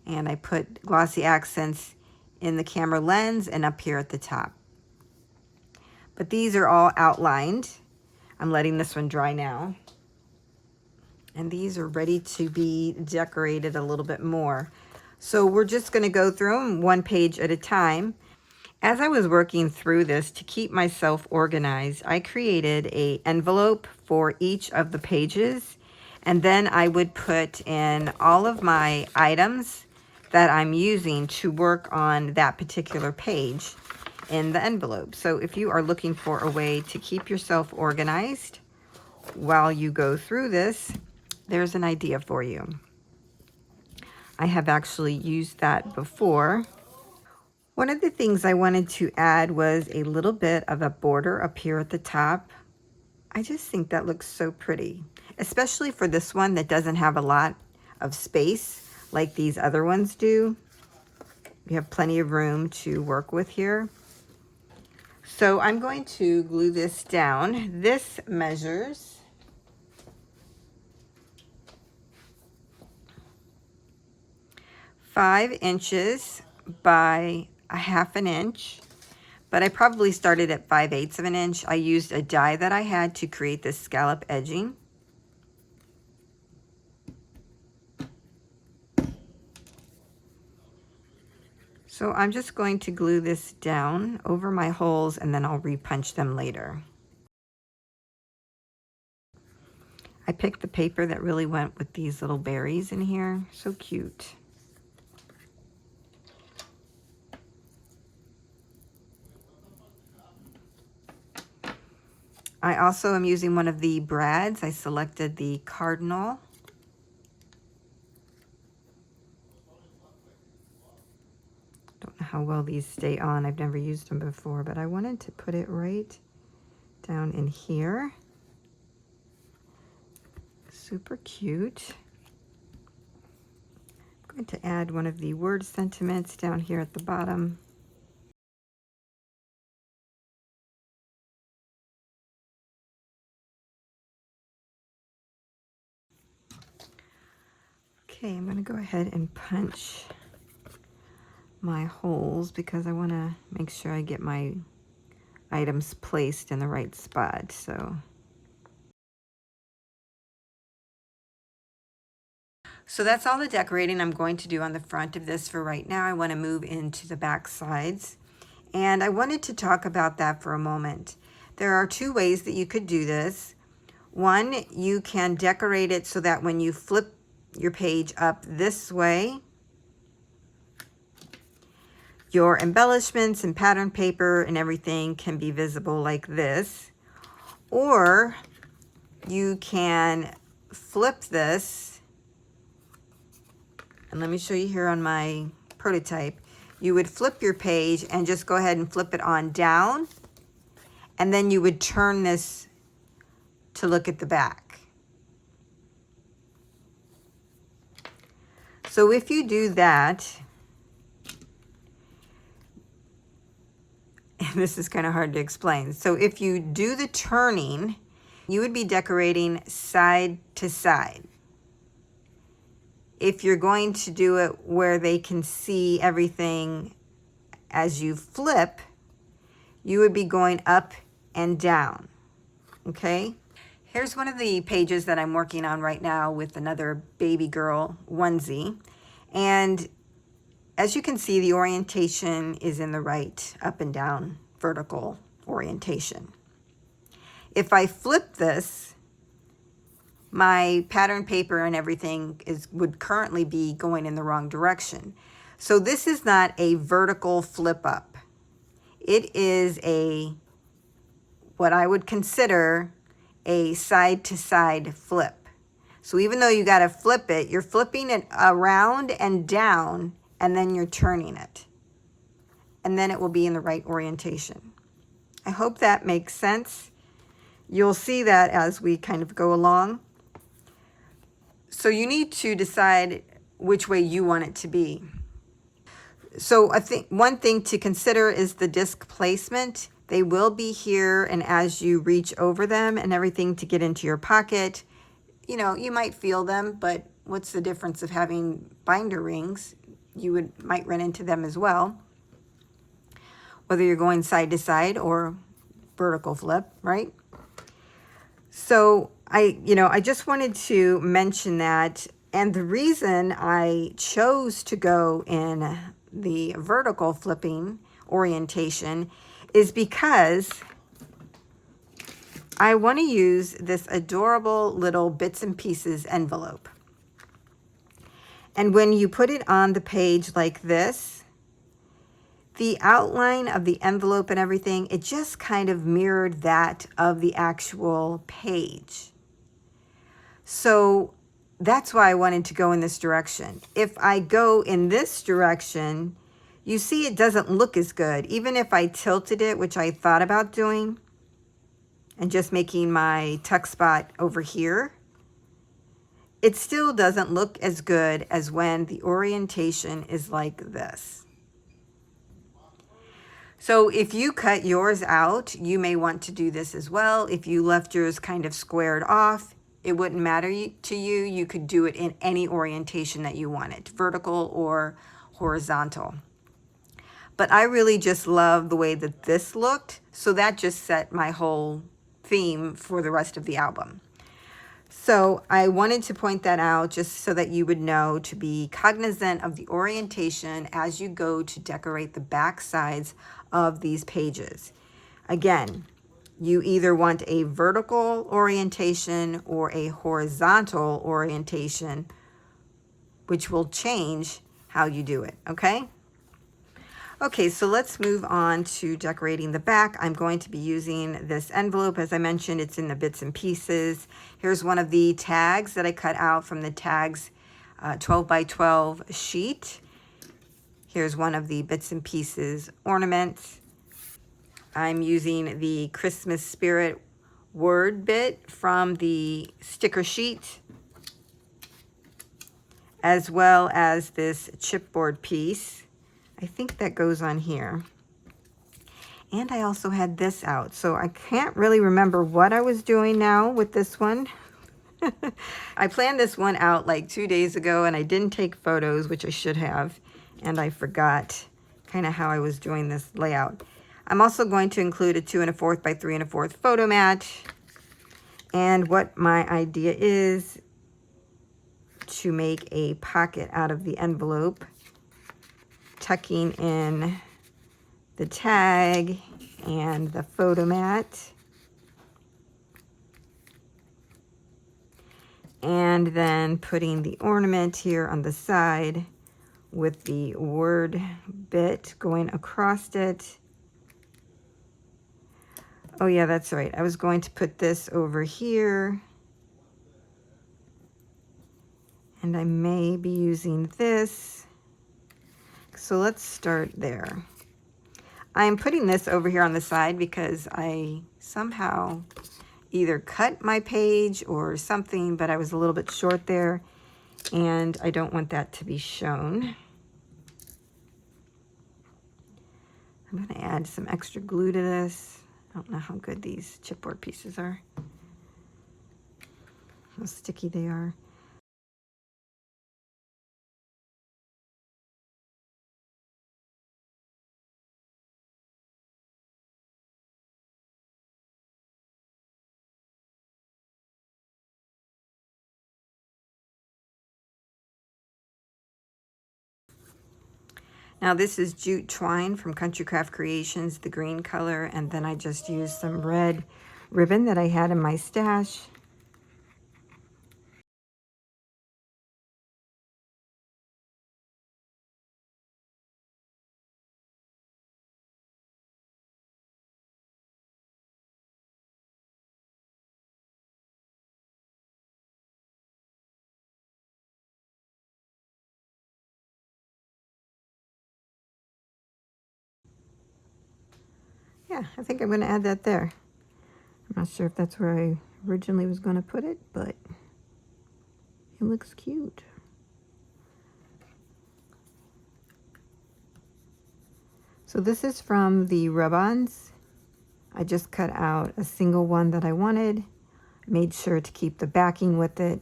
And I put glossy accents in the camera lens and up here at the top. But these are all outlined. I'm letting this one dry now. And these are ready to be decorated a little bit more. So we're just going to go through them one page at a time. As I was working through this to keep myself organized, I created an envelope for each of the pages. And then I would put in all of my items that I'm using to work on that particular page in the envelope. So if you are looking for a way to keep yourself organized while you go through this, there's an idea for you. I have actually used that before. One of the things I wanted to add was a little bit of a border up here at the top. I just think that looks so pretty, especially for this one that doesn't have a lot of space like these other ones do. We have plenty of room to work with here. So I'm going to glue this down. This measures 5 inches by a 1/2 inch, but I probably started at 5/8 of an inch. I used a die that I had to create this scallop edging. So I'm just going to glue this down over my holes, and then I'll repunch them later. I picked the paper that really went with these little berries in here. So cute. I also am using one of the brads. I selected the cardinal. Don't know how well these stay on. I've never used them before, but I wanted to put it right down in here. Super cute. I'm going to add one of the word sentiments down here at the bottom. Okay, I'm going to go ahead and punch my holes because I want to make sure I get my items placed in the right spot. So that's all the decorating I'm going to do on the front of this for right now. I want to move into the back sides. And I wanted to talk about that for a moment. There are 2 ways that you could do this. One, you can decorate it so that when you flip your page up this way, Your embellishments and pattern paper and everything can be visible like this, or you can flip this, and let me show you here on my prototype. You would flip your page and just go ahead and flip it on down, and then you would turn this to look at the back. So if you do that, and this is kind of hard to explain. So if you do the turning, you would be decorating side to side. If you're going to do it where they can see everything as you flip, you would be going up and down, okay? Here's one of the pages that I'm working on right now with another baby girl onesie. And as you can see, the orientation is in the right up and down vertical orientation. If I flip this, my pattern paper and everything would currently be going in the wrong direction. So this is not a vertical flip up. It is what I would consider a side to side flip. So even though you got to flip it, you're flipping it around and down, and then you're turning it. And then it will be in the right orientation. I hope that makes sense. You'll see that as we kind of go along. So you need to decide which way you want it to be. So I think one thing to consider is the disc placement. They will be here, and as you reach over them and everything to get into your pocket, you know, you might feel them, but what's the difference of having binder rings? You might run into them as well, whether you're going side to side or vertical flip, right? So I just wanted to mention that. And the reason I chose to go in the vertical flipping orientation is because I want to use this adorable little bits and pieces envelope. And when you put it on the page like this, the outline of the envelope and everything, it just kind of mirrored that of the actual page. So that's why I wanted to go in this direction. If I go in this direction, you see it doesn't look as good. Even if I tilted it, which I thought about doing, and just making my tuck spot over here, it still doesn't look as good as when the orientation is like this. So if you cut yours out, you may want to do this as well. If you left yours kind of squared off, it wouldn't matter to you. You could do it in any orientation that you wanted, vertical or horizontal. But I really just love the way that this looked, so that just set my whole theme for the rest of the album. So I wanted to point that out just so that you would know to be cognizant of the orientation as you go to decorate the back sides of these pages. Again, you either want a vertical orientation or a horizontal orientation, which will change how you do it, okay? Okay, so let's move on to decorating the back. I'm going to be using this envelope. As I mentioned, it's in the bits and pieces. Here's one of the tags that I cut out from the tags 12 by 12 sheet. Here's one of the bits and pieces ornaments. I'm using the Christmas spirit word bit from the sticker sheet, as well as this chipboard piece. I think that goes on here. And I also had this out, so I can't really remember what I was doing now with this one. I planned this one out like 2 days ago, and I didn't take photos, which I should have, and I forgot kind of how I was doing this layout. I'm also going to include a 2 1/4 by 3 1/4 photo mat. And what my idea is to make a pocket out of the envelope, tucking in the tag and the photo mat, and then putting the ornament here on the side with the word bit going across it. Oh yeah, that's right. I was going to put this over here. And I may be using this. So let's start there. I'm putting this over here on the side because I somehow either cut my page or something, but I was a little bit short there and I don't want that to be shown. I'm going to add some extra glue to this. I don't know how good these chipboard pieces are, how sticky they are. Now this is jute twine from Country Craft Creations, the green color, and then I just used some red ribbon that I had in my stash. Yeah, I think I'm going to add that there. I'm not sure if that's where I originally was going to put it, but it looks cute. So this is from the rub-ons. I just cut out a single one that I wanted, made sure to keep the backing with it.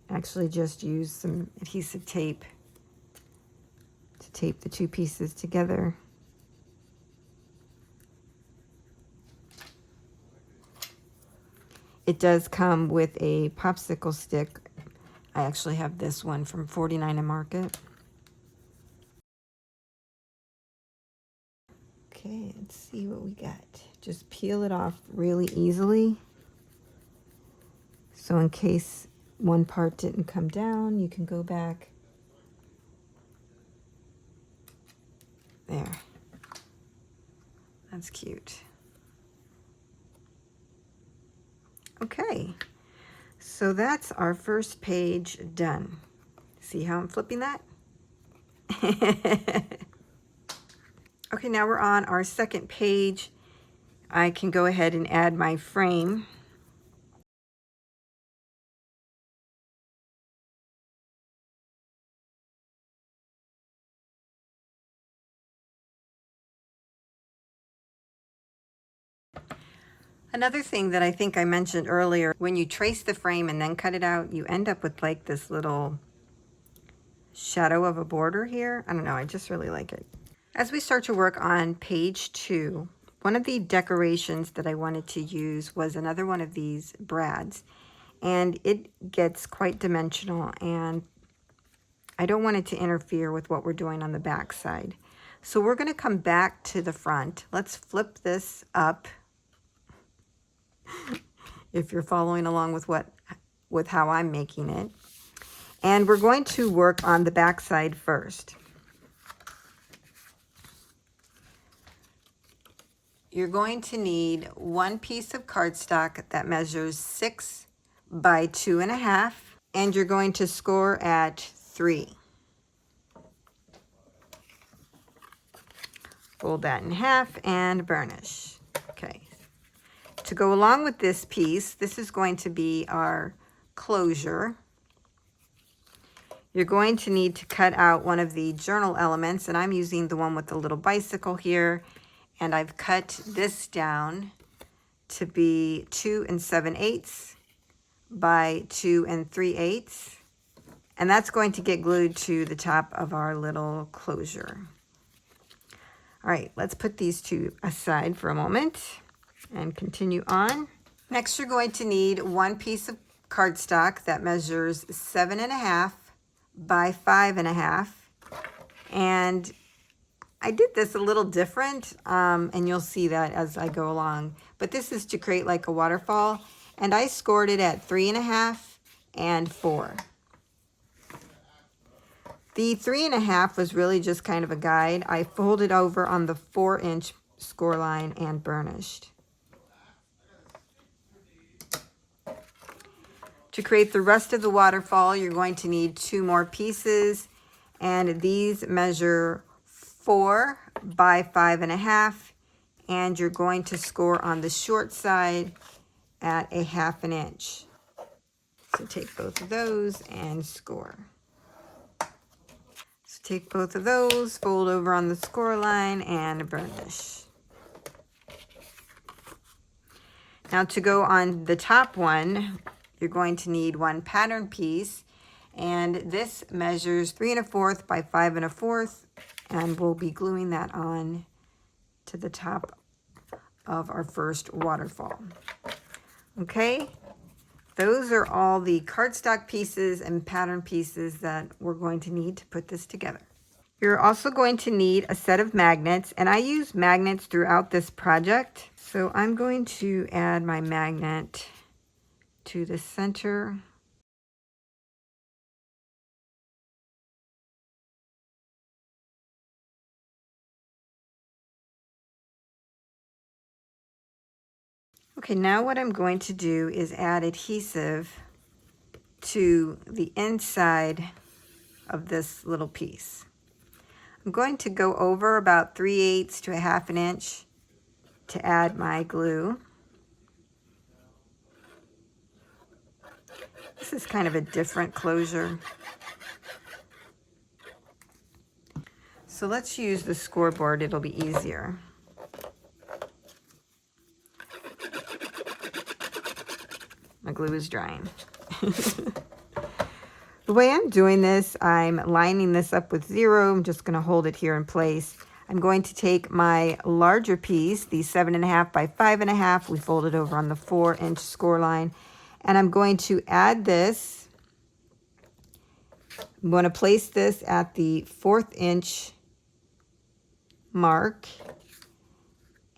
Actually just used some adhesive tape to tape the two pieces together. It does come with a popsicle stick. I actually have this one from 49 and Market. Okay, let's see what we got. Just peel it off really easily. So in case one part didn't come down, you can go back. There. That's cute. Okay, so that's our first page done. See how I'm flipping that? Okay, now we're on our second page. I can go ahead and add my frame. Another thing that I think I mentioned earlier, when you trace the frame and then cut it out, you end up with like this little shadow of a border here. I don't know, I just really like it. As we start to work on page 2, one of the decorations that I wanted to use was another one of these brads, and it gets quite dimensional, and I don't want it to interfere with what we're doing on the back side. So we're going to come back to the front. Let's flip this up. If you're following along with how I'm making it. And we're going to work on the back side first. You're going to need one piece of cardstock that measures 6 by 2.5, and you're going to score at 3. Fold that in half and burnish. Okay. To go along with this piece, this is going to be our closure. You're going to need to cut out one of the journal elements, and I'm using the one with the little bicycle here, and I've cut this down to be 2 7/8 by 2 3/8, and that's going to get glued to the top of our little closure. All right, let's put these two aside for a moment and continue on. Next, you're going to need one piece of cardstock that measures 7.5 by 5.5, and I did this a little different, and you'll see that as I go along, but this is to create like a waterfall, and I scored it at 3.5 and 4. The 3.5 was really just kind of a guide. I folded over on the 4-inch score line and burnished. To create the rest of the waterfall, you're going to need 2 more pieces, and these measure 4 by 5.5, and you're going to score on the short side at 1/2 inch. So take both of those and score. So take both of those, fold over on the score line, and burnish. Now to go on the top one, you're going to need 1 pattern piece, and this measures 3 1/4 by 5 1/4, and we'll be gluing that on to the top of our first waterfall. Okay, those are all the cardstock pieces and pattern pieces that we're going to need to put this together. You're also going to need a set of magnets, and I use magnets throughout this project. So I'm going to add my magnet to the center. Okay, now what I'm going to do is add adhesive to the inside of this little piece. I'm going to go over about 3/8 to 1/2 inch to add my glue. This is kind of a different closure. So let's use the scoreboard, it'll be easier. My glue is drying. The way I'm doing this, I'm lining this up with 0. I'm just going to hold it here in place. I'm going to take my larger piece, the 7.5 by 5.5. We fold it over on the 4-inch score line. And I'm going to add this. I'm going to place this at the 4th inch mark.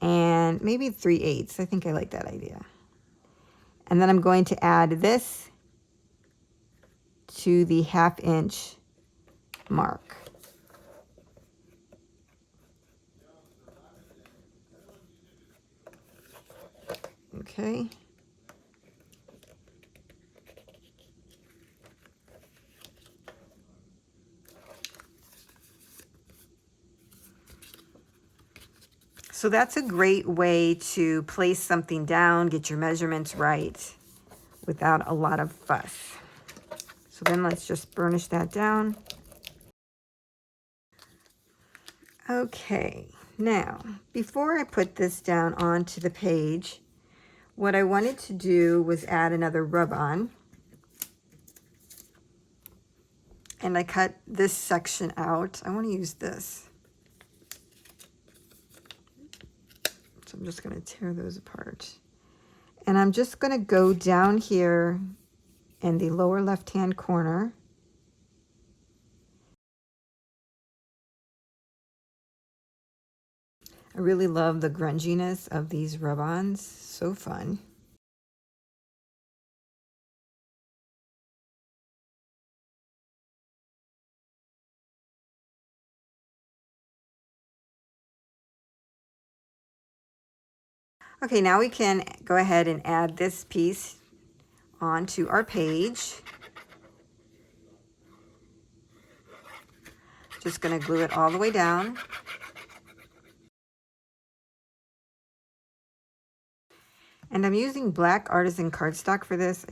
And maybe 3/8. I think I like that idea. And then I'm going to add this to the 1/2 inch mark. Okay. So that's a great way to place something down, get your measurements right without a lot of fuss. So then let's just burnish that down. Okay, now before I put this down onto the page, what I wanted to do was add another rub-on. And I cut this section out. I want to use this. So I'm just going to tear those apart. And I'm just going to go down here in the lower left-hand corner. I really love the grunginess of these rub-ons. So fun. Okay, now we can go ahead and add this piece onto our page. Just going to glue it all the way down. And I'm using black artisan cardstock for this.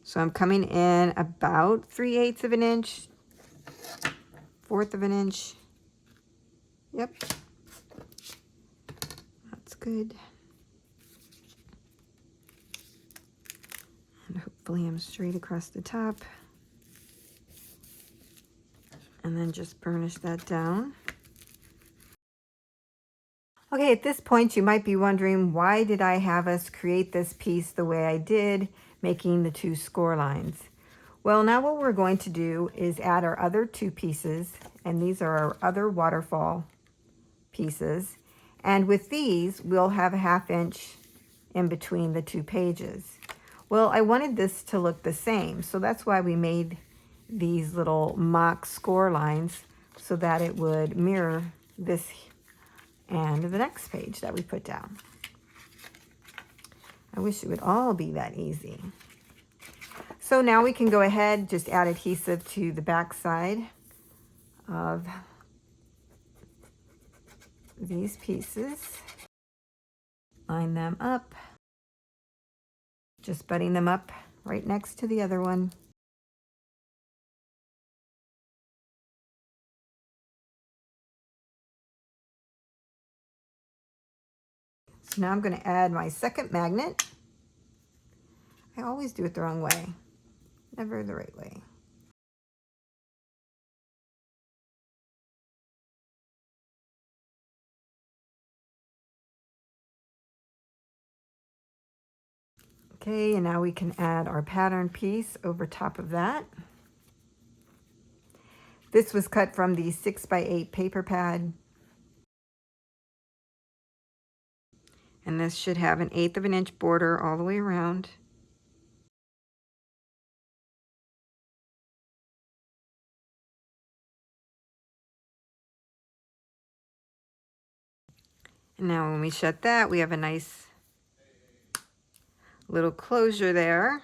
So I'm coming in about 3/8 of an inch, 1/4 of an inch. Yep. That's good. And hopefully I'm straight across the top. And then just burnish that down. Okay, at this point you might be wondering, why did I have us create this piece the way I did, making the 2 score lines? Well, now what we're going to do is add our other 2 pieces, and these are our other waterfall pieces. And with these, we'll have a 1/2 inch in between the 2 pages. Well, I wanted this to look the same, so that's why we made these little mock score lines so that it would mirror this and the next page that we put down. I wish it would all be that easy. So now we can go ahead, just add adhesive to the back side of these pieces. Line them up, just butting them up right next to the other one. So now I'm going to add my second magnet. I always do it the wrong way, never the right way. Okay, and now we can add our pattern piece over top of that. This was cut from the 6x8 paper pad. And this should have an 1/8 of an inch border all the way around. And now when we shut that, we have a nice little closure there.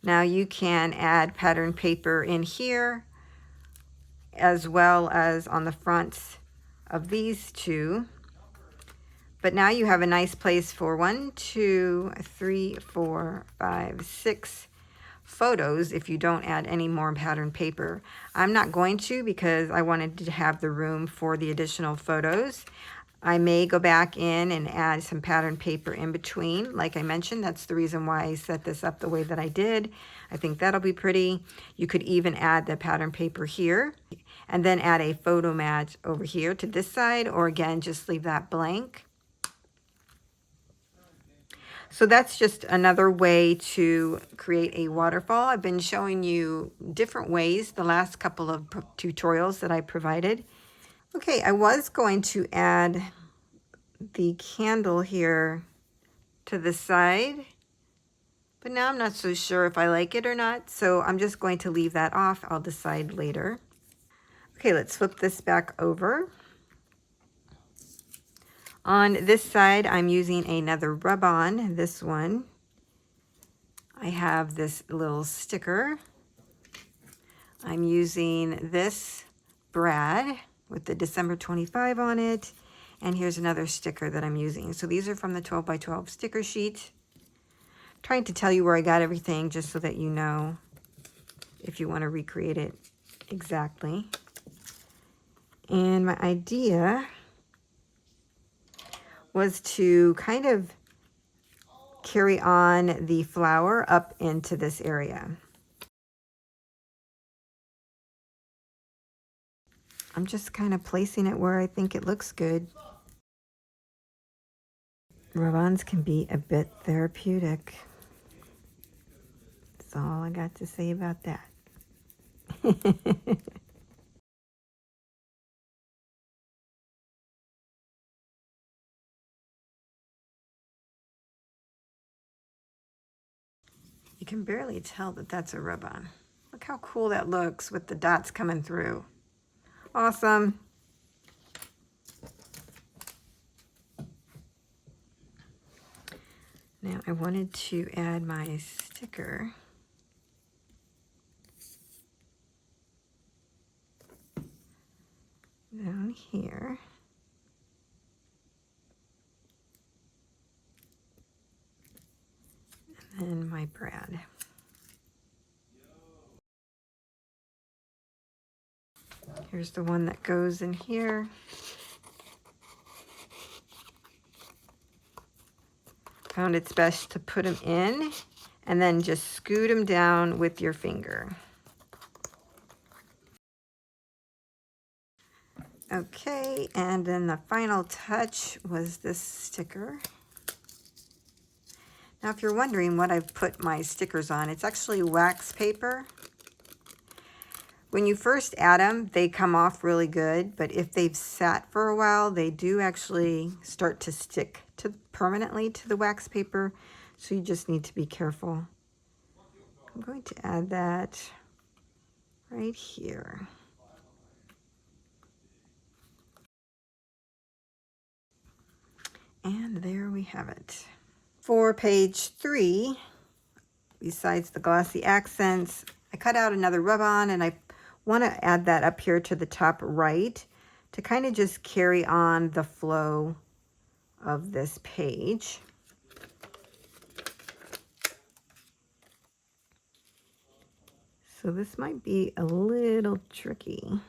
Now you can add pattern paper in here as well as on the fronts of these two. But now you have a nice place for 1, 2, 3, 4, 5, 6 photos if you don't add any more pattern paper. I'm not going to because I wanted to have the room for the additional photos. I may go back in and add some pattern paper in between. Like I mentioned, that's the reason why I set this up the way that I did. I think that'll be pretty. You could even add the pattern paper here and then add a photo match over here to this side, or again, just leave that blank. So that's just another way to create a waterfall. I've been showing you different ways the last couple of tutorials that I provided. Okay, I was going to add the candle here to the side, but now I'm not so sure if I like it or not, so I'm just going to leave that off. I'll decide later. Okay, let's flip this back over. On this side, I'm using another rub-on, this one. I have this little sticker. I'm using this Brad with the December 25 on it. And here's another sticker that I'm using. So these are from the 12 by 12 sticker sheet. I'm trying to tell you where I got everything just so that you know if you want to recreate it exactly. And my idea was to kind of carry on the flower up into this area. I'm just kind of placing it where I think it looks good. Rub-ons can be a bit therapeutic. That's all I got to say about that. You can barely tell that that's a rub-on. Look how cool that looks with the dots coming through. Awesome. Now I wanted to add my sticker. Down here. And then my Brad. Here's the one that goes in here. Found it's best to put them in and then just scoot them down with your finger. Okay, and then the final touch was this sticker. Now, if you're wondering what I've put my stickers on, it's actually wax paper. When you first add them, they come off really good, but if they've sat for a while, they do actually start to stick to permanently to the wax paper, so you just need to be careful. I'm going to add that right here. And there we have it. For page 3, besides the glossy accents, I cut out another rub-on, and I want to add that up here to the top right to kind of just carry on the flow of this page. So this might be a little tricky.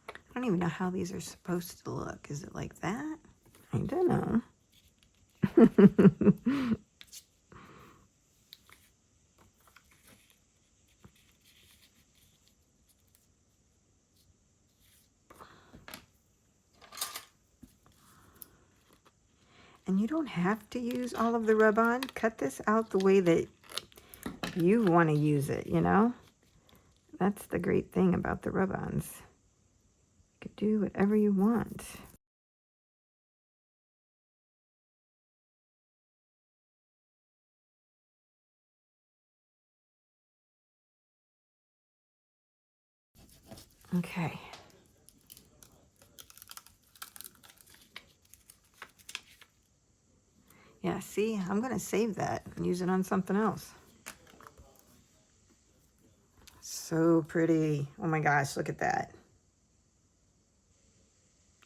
I don't even know how these are supposed to look. Is it like that? I don't know. And you don't have to use all of the rub-on. Cut this out the way that you want to use it, you know? That's the great thing about the rub-ons. You can do whatever you want. Okay. Yeah, see, I'm going to save that and use it on something else. So pretty. Oh my gosh, look at that.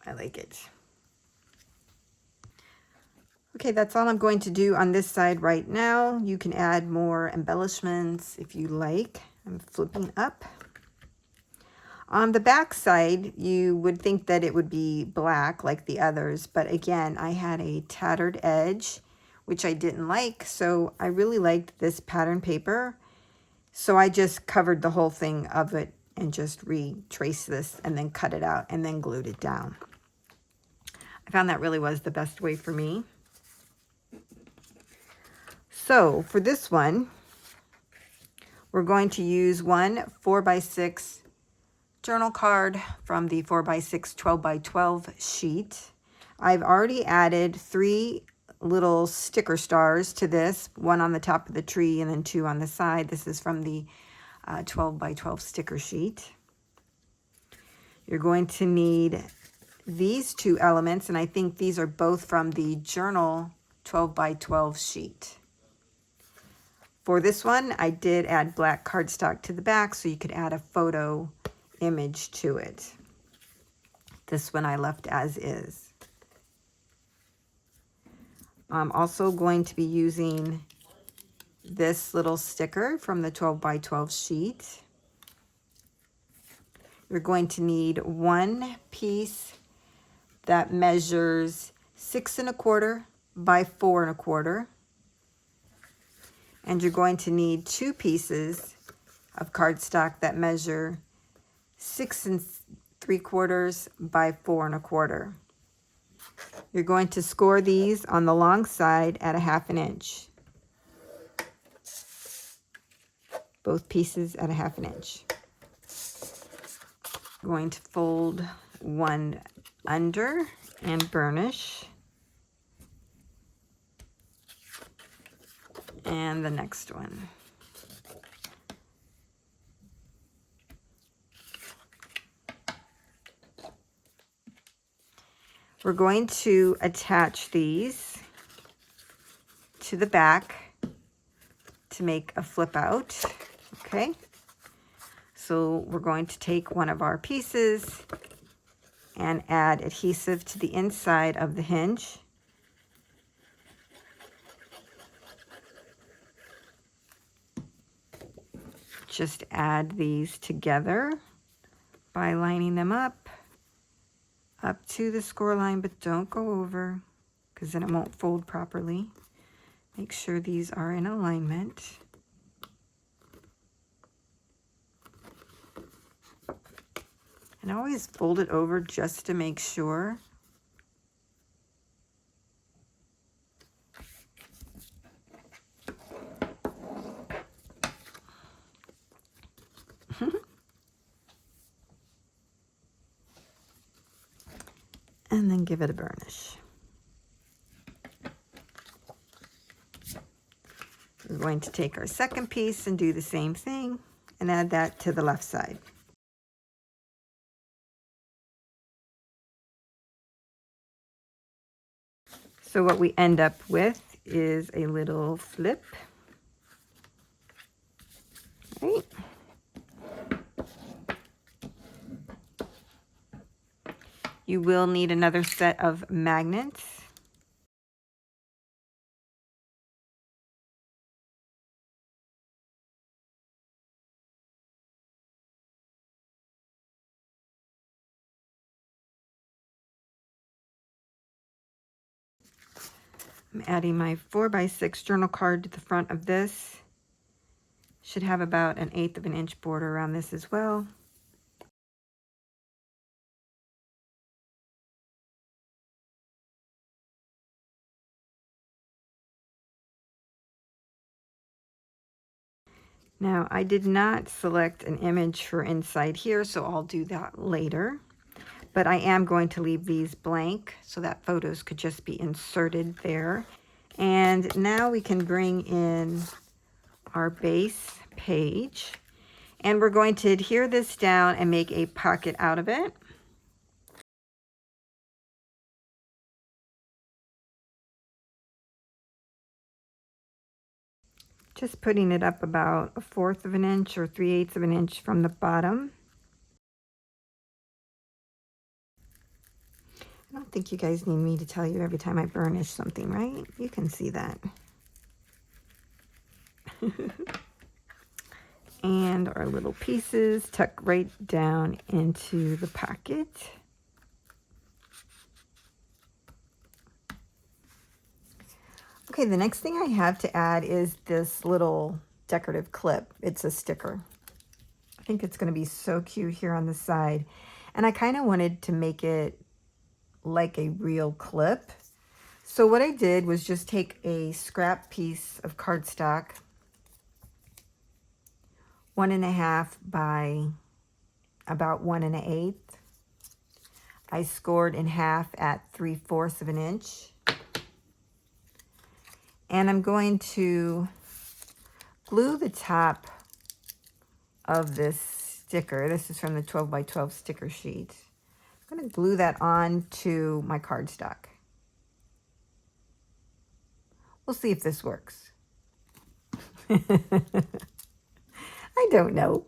I like it. Okay, that's all I'm going to do on this side right now. You can add more embellishments if you like. I'm flipping up. On the back side, you would think that it would be black like the others, but again, I had a tattered edge, which I didn't like, so I really liked this pattern paper. So I just covered the whole thing of it and just retraced this and then cut it out and then glued it down. I found that really was the best way for me. So for this one, we're going to use one 4x6 journal card from the 4x6 12x12 sheet. I've already added 3 little sticker stars to this, one on the top of the tree and then 2 on the side. This is from the 12x12 sticker sheet. You're going to need these 2 elements, and I think these are both from the journal 12x12 sheet. For this one, I did add black cardstock to the back so you could add a photo image to it. This one I left as is. I'm also going to be using this little sticker from the 12x12 sheet. You're going to need one piece that measures 6 1/4 by 4 1/4. And you're going to need 2 pieces of cardstock that measure 6 3/4 by 4 1/4. You're going to score these on the long side at 1/2 inch. Both pieces at 1/2 inch. Going to fold one under and burnish. And the next one. We're going to attach these to the back to make a flip out. Okay. So we're going to take one of our pieces and add adhesive to the inside of the hinge. Just add these together by lining them up to the score line, but don't go over because then it won't fold properly. Make sure these are in alignment. And I always fold it over just to make sure. And then give it a burnish. We're going to take our second piece and do the same thing and add that to the left side. So what we end up with is a little flip, right? You will need another set of magnets. I'm adding my 4x6 journal card to the front of this. Should have about 1/8 of an inch border around this as well. Now, I did not select an image for inside here, so I'll do that later. But I am going to leave these blank so that photos could just be inserted there. And now we can bring in our base page. And we're going to adhere this down and make a pocket out of it. Just putting it up about 1/4 of an inch or 3/8 of an inch from the bottom. I don't think you guys need me to tell you every time I burnish something, right? You can see that. And our little pieces tuck right down into the pocket. Okay, the next thing I have to add is this little decorative clip. It's a sticker. I think it's going to be so cute here on the side. And I kind of wanted to make it like a real clip. So what I did was just take a scrap piece of cardstock, 1.5 by about 1 1/8. I scored in half at 3/4 of an inch. And I'm going to glue the top of this sticker. This is from the 12 by 12 sticker sheet. I'm going to glue that on to my cardstock. We'll see if this works. I don't know.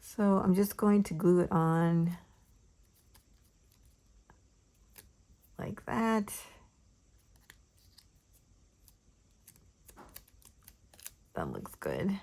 So I'm just going to glue it on like that. That looks good.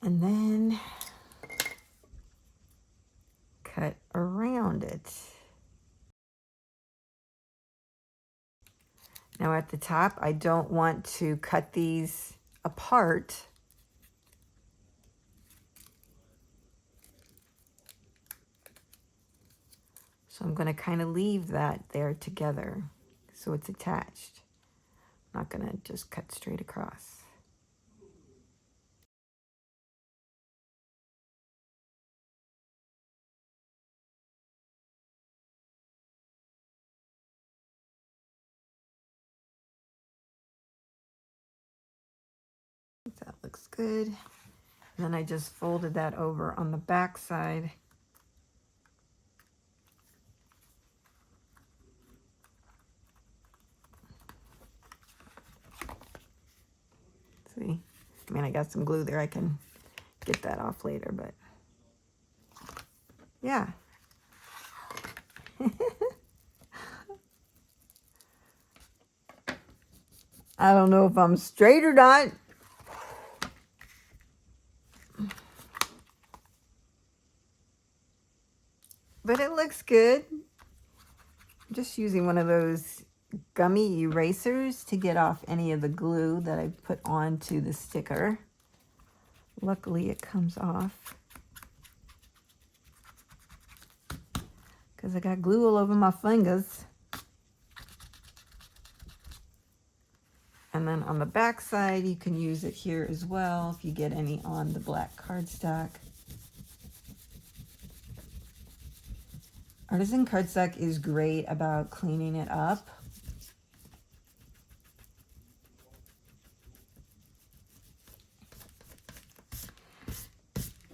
And then cut around it. Now at the top, I don't want to cut these apart. So I'm going to kind of leave that there together so it's attached. I'm not going to just cut straight across. That looks good. And then I just folded that over on the back side. See? I mean, I got some glue there. I can get that off later, but yeah. I don't know if I'm straight or not. But it looks good. I'm just using one of those gummy erasers to get off any of the glue that I put onto the sticker. Luckily it comes off because I got glue all over my fingers. And then on the back side, you can use it here as well if you get any on the black cardstock. Artisan cardstock is great about cleaning it up.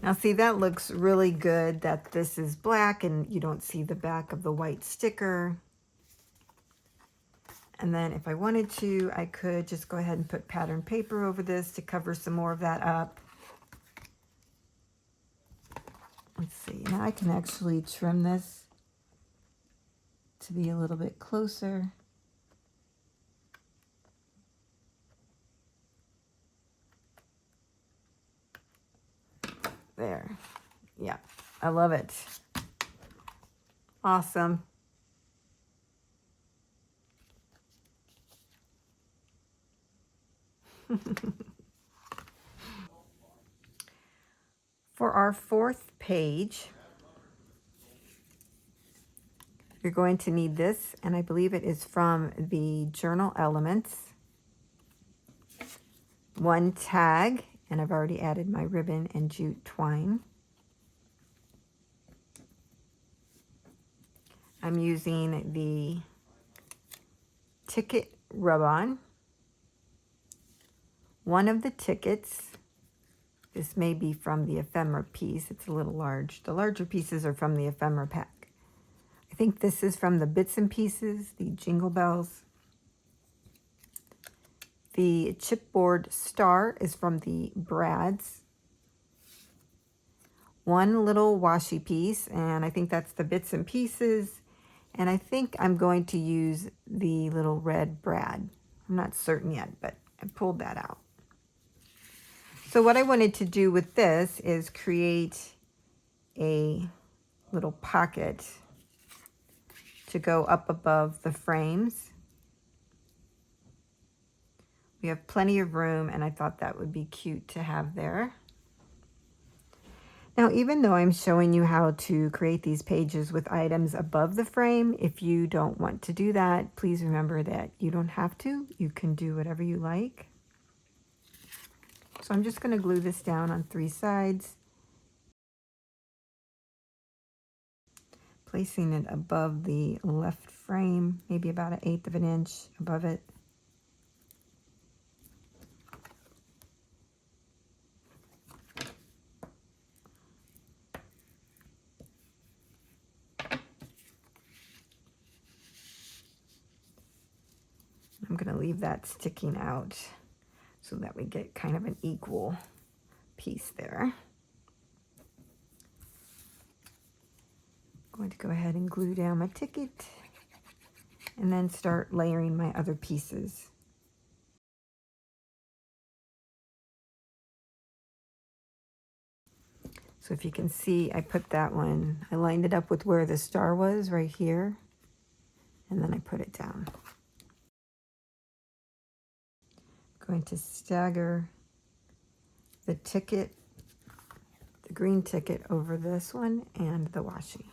Now see, that looks really good that this is black and you don't see the back of the white sticker. And then if I wanted to, I could just go ahead and put pattern paper over this to cover some more of that up. Let's see, now I can actually trim this to be a little bit closer. There. Yeah, I love it. Awesome. For our fourth page, you're going to need this, and I believe it is from the Journal Elements. One tag, and I've already added my ribbon and jute twine. I'm using the ticket rub-on. One of the tickets, this may be from the ephemera piece, it's a little large. The larger pieces are from the ephemera pack. I think this is from the bits and pieces, the Jingle Bells. The chipboard star is from the Brads. One little washi piece, and I think that's the bits and pieces. And I think I'm going to use the little red brad. I'm not certain yet, but I pulled that out. So what I wanted to do with this is create a little pocket to go up above the frames. We have plenty of room, and I thought that would be cute to have there. Now, even though I'm showing you how to create these pages with items above the frame, if you don't want to do that, please remember that you don't have to. You can do whatever you like. So I'm just going to glue this down on 3 sides, placing it above the left frame, maybe about 1/8 of an inch above it. I'm going to leave that sticking out so that we get kind of an equal piece there. I'm going to go ahead and glue down my ticket and then start layering my other pieces. So if you can see, I put that one, I lined it up with where the star was right here, and then I put it down. Going to stagger the ticket, the green ticket over this one and the washi.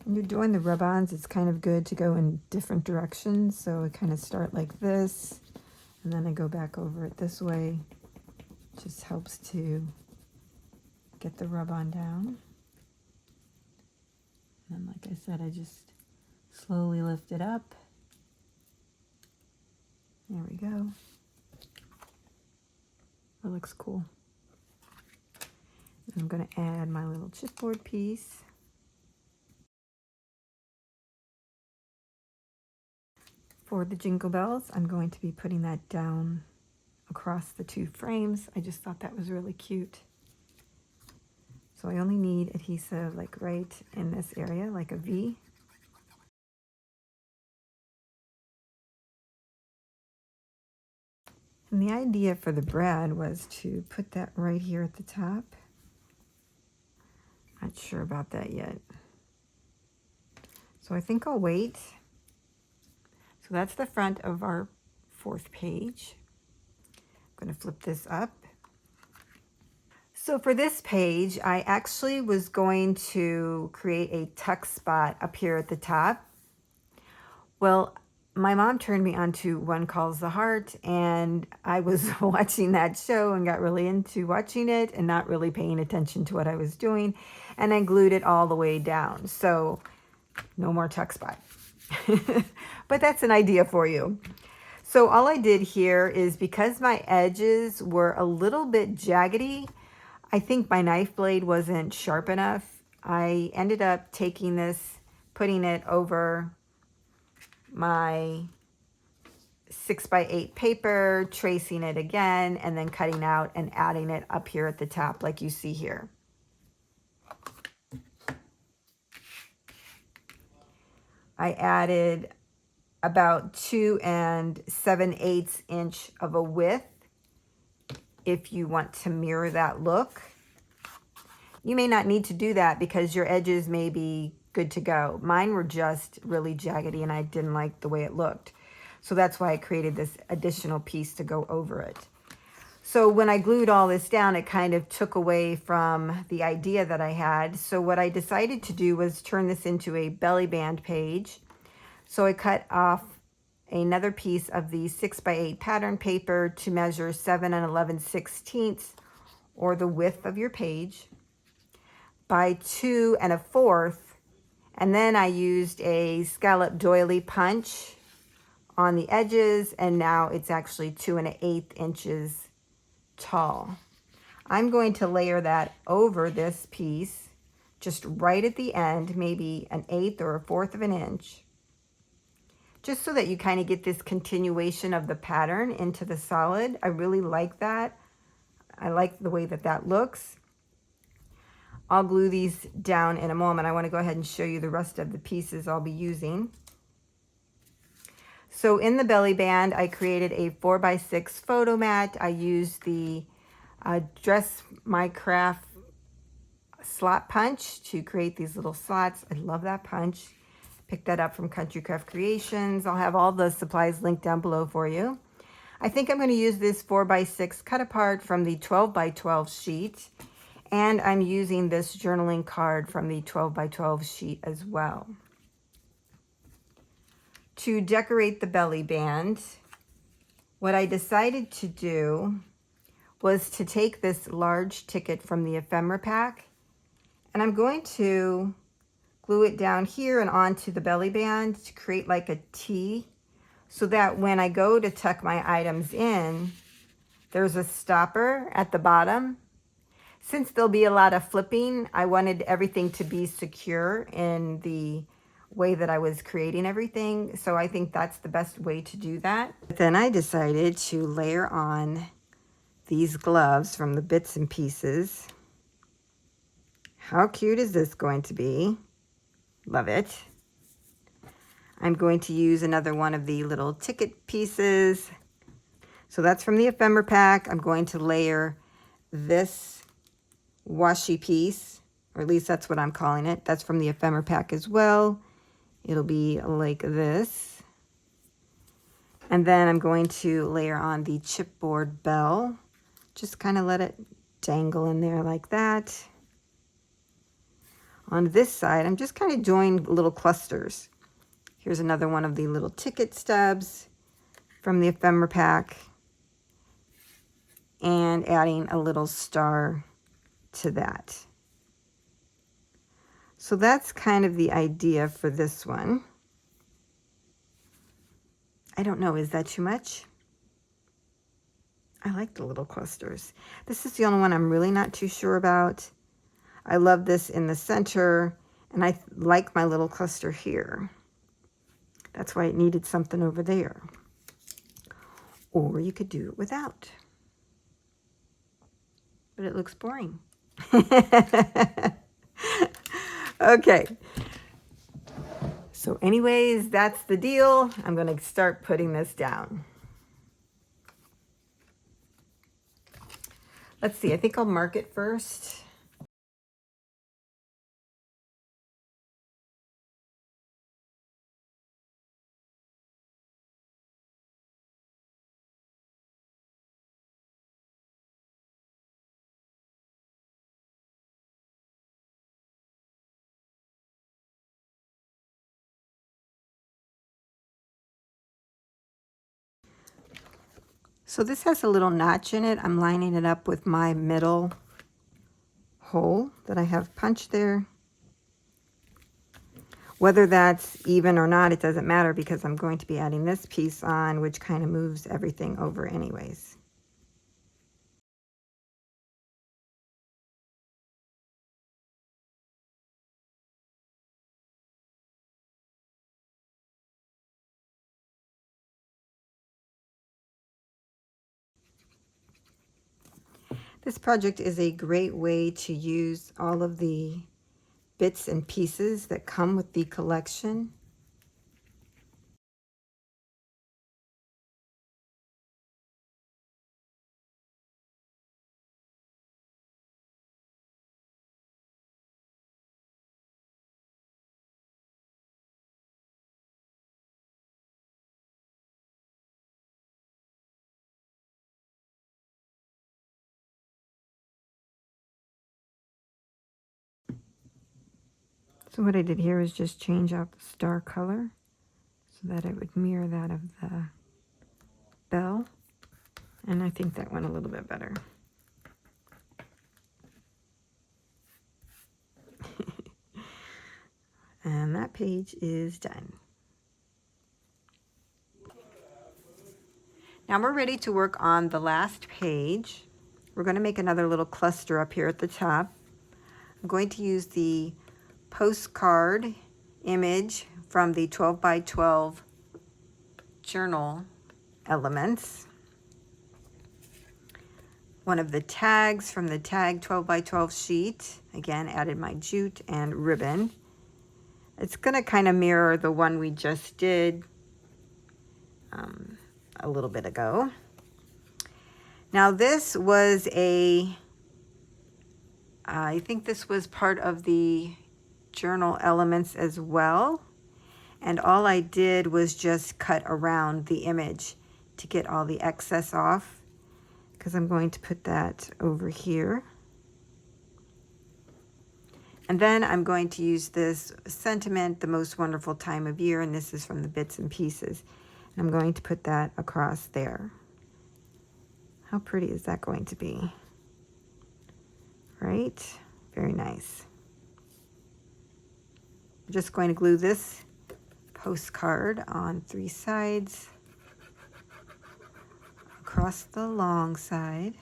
When you're doing the rub-ons, it's kind of good to go in different directions. So I kind of start like this, and then I go back over it this way. Just helps to get the rub-on down. And like I said, I just slowly lift it up. There we go. That looks cool. I'm going to add my little chipboard piece. For the Jingle Bells, I'm going to be putting that down across the 2 frames. I just thought that was really cute. So I only need adhesive like right in this area, like a V. And the idea for the brad was to put that right here at the top. Not sure about that yet. So I think I'll wait So that's the front of our 4th page. I'm going to flip this up. So for this page, I actually was going to create a tuck spot up here at the top. Well, my mom turned me on to One Calls the Heart, and I was watching that show and got really into watching it and not really paying attention to what I was doing, and I glued it all the way down. So no more tuck spot. But that's an idea for you. So all I did here is, because my edges were a little bit jaggedy, I think my knife blade wasn't sharp enough. I ended up taking this, putting it over my 6x8 paper, tracing it again, and then cutting out and adding it up here at the top like you see here. I added about 2 7/8 inch of a width if you want to mirror that look. You may not need to do that because your edges may be good to go. Mine were just really jaggedy and I didn't like the way it looked. So that's why I created this additional piece to go over it. So when I glued all this down, it kind of took away from the idea that I had. So what I decided to do was turn this into a belly band page. So I cut off another piece of the 6x8 pattern paper to measure 7 11/16, or the width of your page, by 2 1/4. And then I used a scallop doily punch on the edges, and now it's actually 2 1/8 inches tall. I'm going to layer that over this piece just right at the end, maybe 1/8 or 1/4 of an inch, just so that you kind of get this continuation of the pattern into the solid. I really like that. I like the way that that looks. I'll glue these down in a moment. I want to go ahead and show you the rest of the pieces I'll be using. So in the belly band, I created a 4x6 photo mat. I used the Dress My Craft slot punch to create these little slots. I love that punch. Picked that up from Country Craft Creations. I'll have all the supplies linked down below for you. I think I'm going to use this 4x6 cut apart from the 12x12 sheet. And I'm using this journaling card from the 12x12 sheet as well. To decorate the belly band, what I decided to do was to take this large ticket from the ephemera pack, and I'm going to glue it down here and onto the belly band to create like a T, so that when I go to tuck my items in, there's a stopper at the bottom. Since there'll be a lot of flipping, I wanted everything to be secure in the way that I was creating everything. So I think that's the best way to do that. But then I decided to layer on these gloves from the bits and pieces. How cute is this going to be? Love it. I'm going to use another one of the little ticket pieces. So that's from the ephemera pack. I'm going to layer this washi piece, or at least that's what I'm calling it. That's from the ephemera pack as well. It'll be like this. And then I'm going to layer on the chipboard bell. Just kind of let it dangle in there like that. On this side, I'm just kind of doing little clusters. Here's another one of the little ticket stubs from the ephemera pack, and adding a little star to that. So that's kind of the idea for this one. I don't know, is that too much? I like the little clusters. This is the only one I'm really not too sure about. I love this in the center, and I like my little cluster here. That's why it needed something over there. Or you could do it without. But it looks boring. Okay. So anyways, that's the deal. I'm going to start putting this down. Let's see. I think I'll mark it first. So this has a little notch in it. I'm lining it up with my middle hole that I have punched there. Whether that's even or not, it doesn't matter because I'm going to be adding this piece on, which kind of moves everything over anyways. This project is a great way to use all of the bits and pieces that come with the collection. So what I did here is just change out the star color so that it would mirror that of the bell. And I think that went a little bit better. And that page is done. Now we're ready to work on the last page. We're going to make another little cluster up here at the top. I'm going to use the postcard image from the 12 by 12 journal elements. One of the tags from the tag 12 by 12 sheet. Again, added my jute and ribbon. It's going to kind of mirror the one we just did a little bit ago. Now this was I think this was part of the journal elements as well. And all I did was just cut around the image to get all the excess off, because I'm going to put that over here. And then I'm going to use this sentiment, the most wonderful time of year, and this is from the bits and pieces. And I'm going to put that across there. How pretty is that going to be? Right? Very nice. I'm just going to glue this postcard on 3 sides across the long side.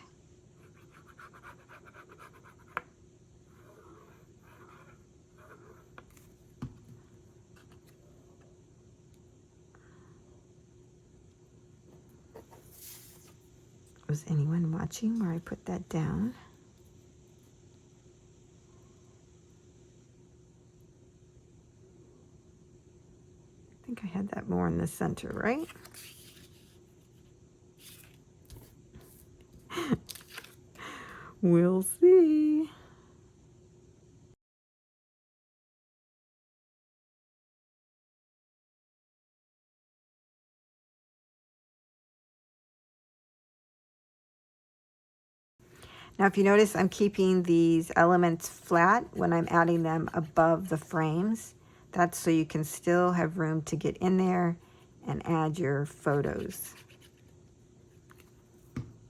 Was anyone watching where I put that down? I think I had that more in the center, right? We'll see. Now, if you notice, I'm keeping these elements flat when I'm adding them above the frames. That's so you can still have room to get in there and add your photos.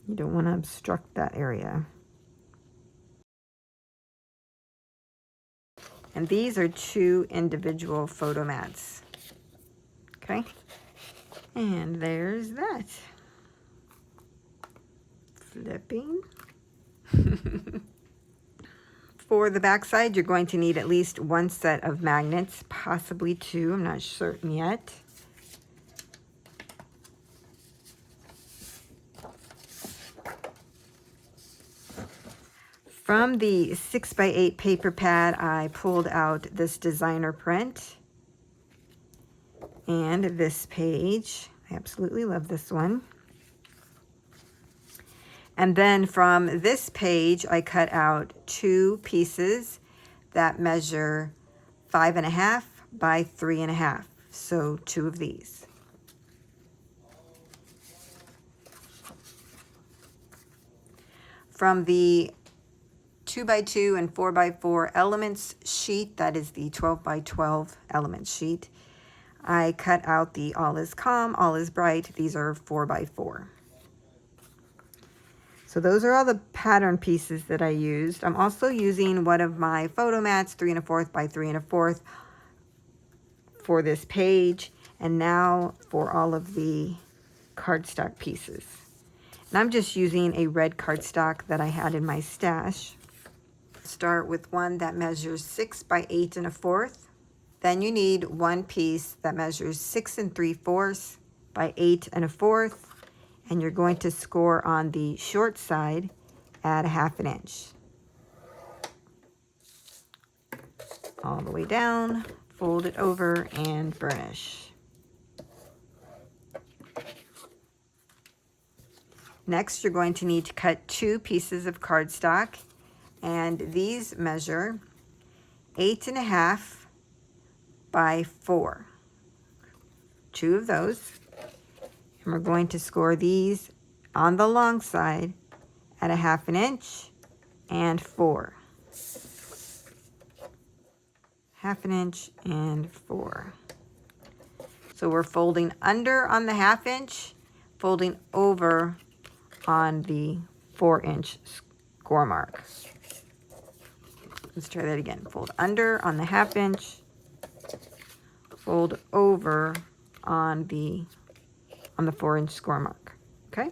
You don't want to obstruct that area. And these are 2 individual photo mats. Okay? And there's that. Flipping. For the back side, you're going to need at least 1 set of magnets, possibly 2. I'm not certain yet. From the 6x8 paper pad, I pulled out this designer print and this page. I absolutely love this one. And then from this page, I cut out 2 pieces that measure 5.5 by 3.5. So 2 of these. From the 2x2 and 4x4 elements sheet, that is the 12 by 12 element sheet, I cut out the all is calm, all is bright. These are 4x4. So those are all the pattern pieces that I used. I'm also using one of my photo mats, 3 1/4 by 3 1/4 for this page, and now for all of the cardstock pieces. And I'm just using a red cardstock that I had in my stash. Start with one that measures 6 by 8 1/4. Then you need one piece that measures 6 3/4 by 8 1/4, and you're going to score on the short side at 1/2 inch. All the way down, fold it over and burnish. Next, you're going to need to cut 2 pieces of cardstock, and these measure 8 1/2 by 4. 2 of those. And we're going to score these on the long side at 1/2 inch and 4. 1/2 inch and 4. So we're folding under on the 1/2 inch, folding over on the 4 inch score mark. Let's try that again. Fold under on the 1/2 inch, fold over on the 4 inch score mark. Okay.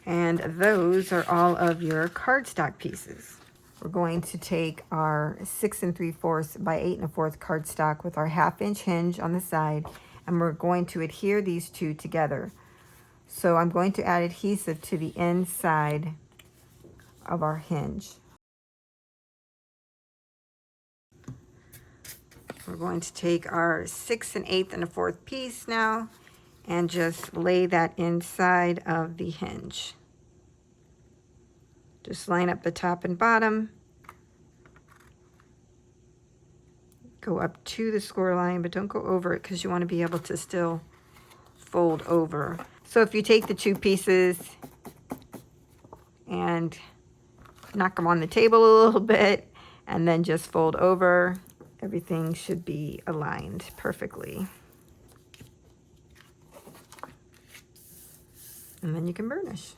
And those are all of your cardstock pieces. We're going to take our 6 3/4 by 8 1/4 cardstock with our 1/2 inch hinge on the side, and we're going to adhere these two together. So I'm going to add adhesive to the inside of our hinge. We're going to take our 6 1/8 1/4 piece now and just lay that inside of the hinge. Just line up the top and bottom. Go up to the score line, but don't go over it because you want to be able to still fold over. So if you take the 2 pieces and knock them on the table a little bit and then just fold over, everything should be aligned perfectly. And then you can burnish.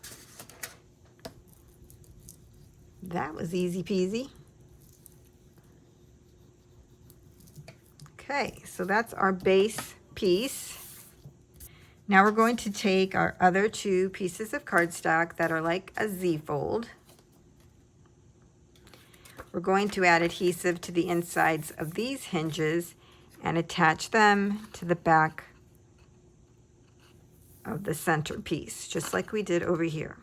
That was easy peasy. Okay, so that's our base piece. Now we're going to take our other 2 pieces of cardstock that are like a Z-fold. We're going to add adhesive to the insides of these hinges and attach them to the back of the center piece, just like we did over here.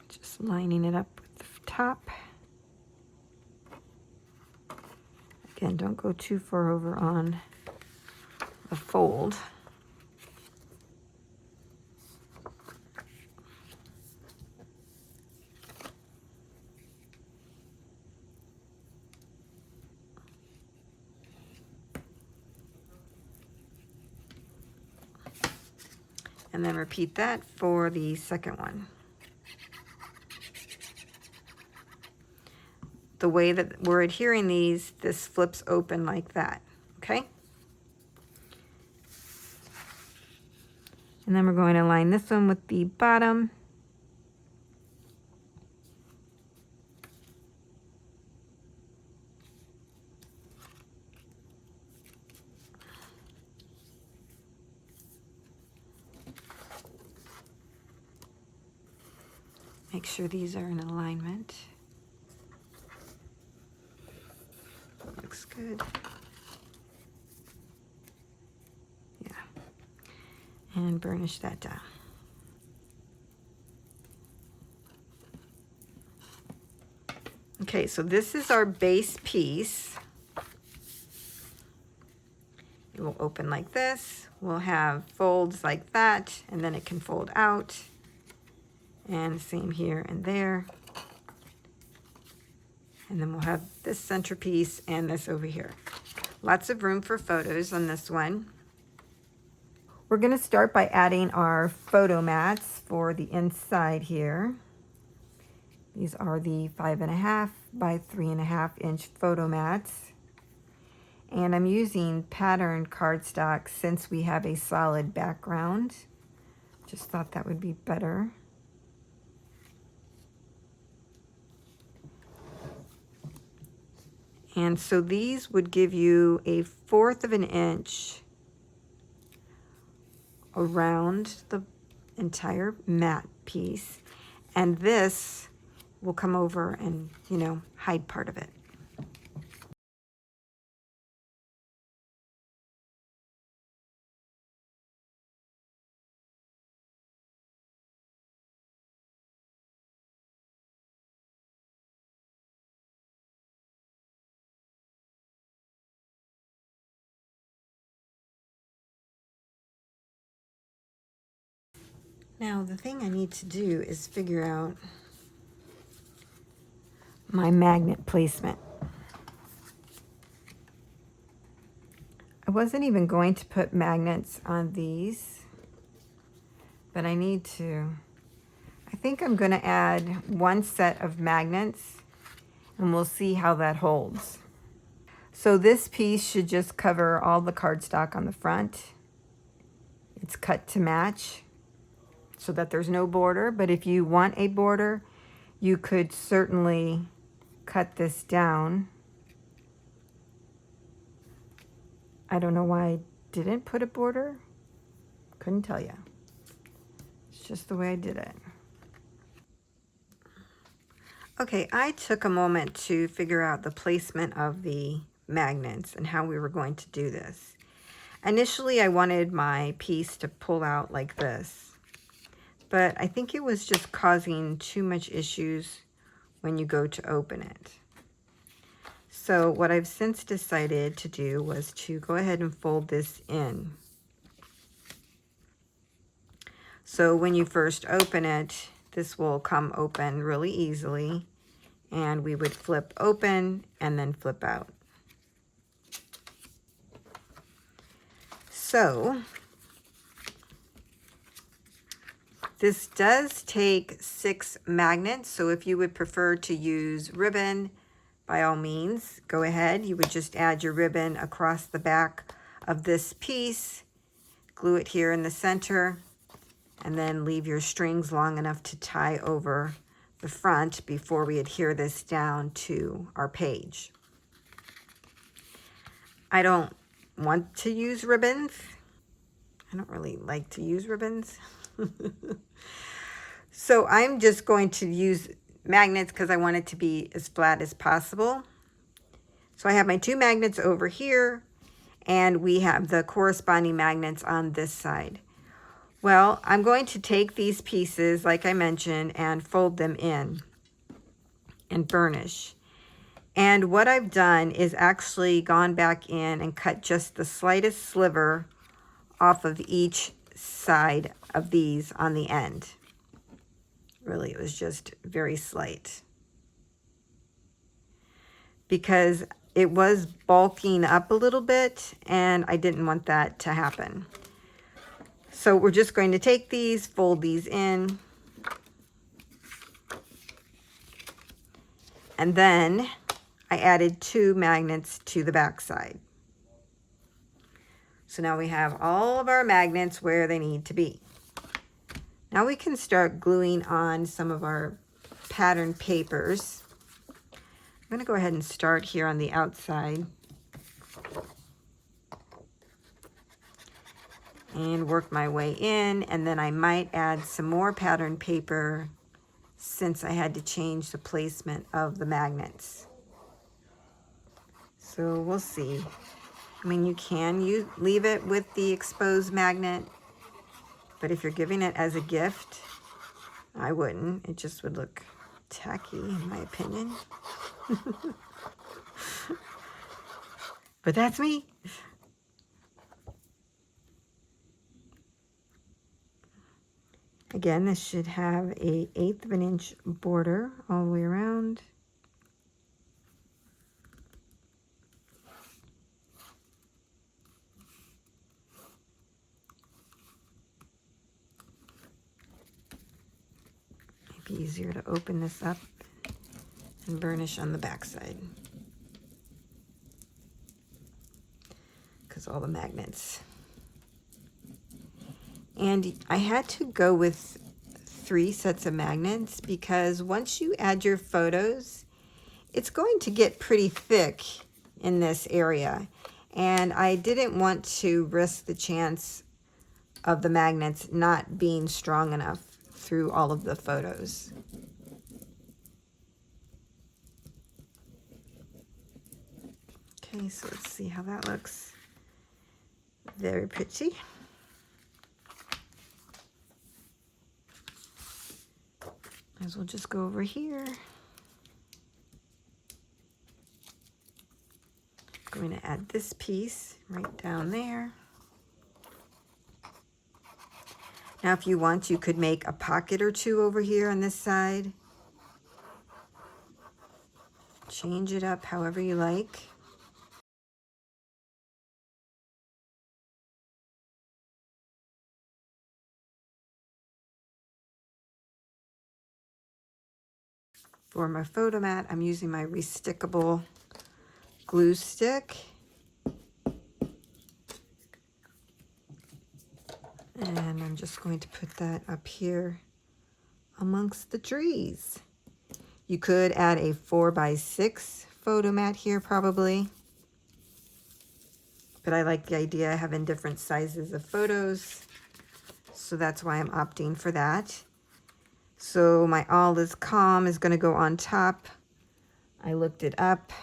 Just lining it up with the top. Again, don't go too far over on the fold. And then repeat that for the second one. The way that we're adhering these, this flips open like that, okay? And then we're going to line this one with the bottom. Make sure these are in alignment. Looks good. Yeah. And burnish that down. Okay, so this is our base piece. It will open like this. We'll have folds like that, and then it can fold out. And same here and there. And then we'll have this centerpiece and this over here. Lots of room for photos on this one. We're going to start by adding our photo mats for the inside here. These are the 5.5 by 3.5 inch photo mats. And I'm using patterned cardstock since we have a solid background. Just thought that would be better. And so these would give you a 1/4 of an inch around the entire mat piece. And this will come over and, you know, hide part of it. Now, the thing I need to do is figure out my magnet placement. I wasn't even going to put magnets on these, but I need to. I think I'm going to add 1 set of magnets, and we'll see how that holds. So this piece should just cover all the cardstock on the front. It's cut to match so that there's no border, but if you want a border, you could certainly cut this down. I don't know why I didn't put a border. Couldn't tell you. It's just the way I did it. Okay, I took a moment to figure out the placement of the magnets and how we were going to do this. Initially, I wanted my piece to pull out like this, but I think it was just causing too much issues when you go to open it. So what I've since decided to do was to go ahead and fold this in. So when you first open it, this will come open really easily, and we would flip open and then flip out. So this does take 6 magnets, so if you would prefer to use ribbon, by all means, go ahead. You would just add your ribbon across the back of this piece, glue it here in the center, and then leave your strings long enough to tie over the front before we adhere this down to our page. I don't want to use ribbons. I don't really like to use ribbons. So I'm just going to use magnets because I want it to be as flat as possible. So I have my 2 magnets over here, and we have the corresponding magnets on this side. Well, I'm going to take these pieces, like I mentioned, and fold them in and burnish. And what I've done is actually gone back in and cut just the slightest sliver off of each side of these on the end. Really, it was just very slight, because it was bulking up a little bit and I didn't want that to happen. So we're just going to take these, fold these in, and then I added 2 magnets to the back side. So now we have all of our magnets where they need to be. Now we can start gluing on some of our pattern papers. I'm going to go ahead and start here on the outside and work my way in, and then I might add some more pattern paper since I had to change the placement of the magnets. So we'll see. I mean, you can leave it with the exposed magnet, but if you're giving it as a gift, I wouldn't. It just would look tacky, in my opinion. But that's me. Again, this should have a 1/8 of an inch border all the way around. Might be easier to open this up and burnish on the back side, because all the magnets. And I had to go with 3 sets of magnets because once you add your photos, it's going to get pretty thick in this area. And I didn't want to risk the chance of the magnets not being strong enough through all of the photos. Okay, so let's see how that looks. Very pretty. Might as well just go over here. Going to add this piece right down there. Now, if you want, you could make a pocket or 2 over here on this side. Change it up however you like. For my photo mat, I'm using my restickable glue stick. And I'm just going to put that up here amongst the trees. You could add a 4x6 photo mat here probably. But I like the idea of having different sizes of photos. So that's why I'm opting for that. So my all is calm is going to go on top. I looked it up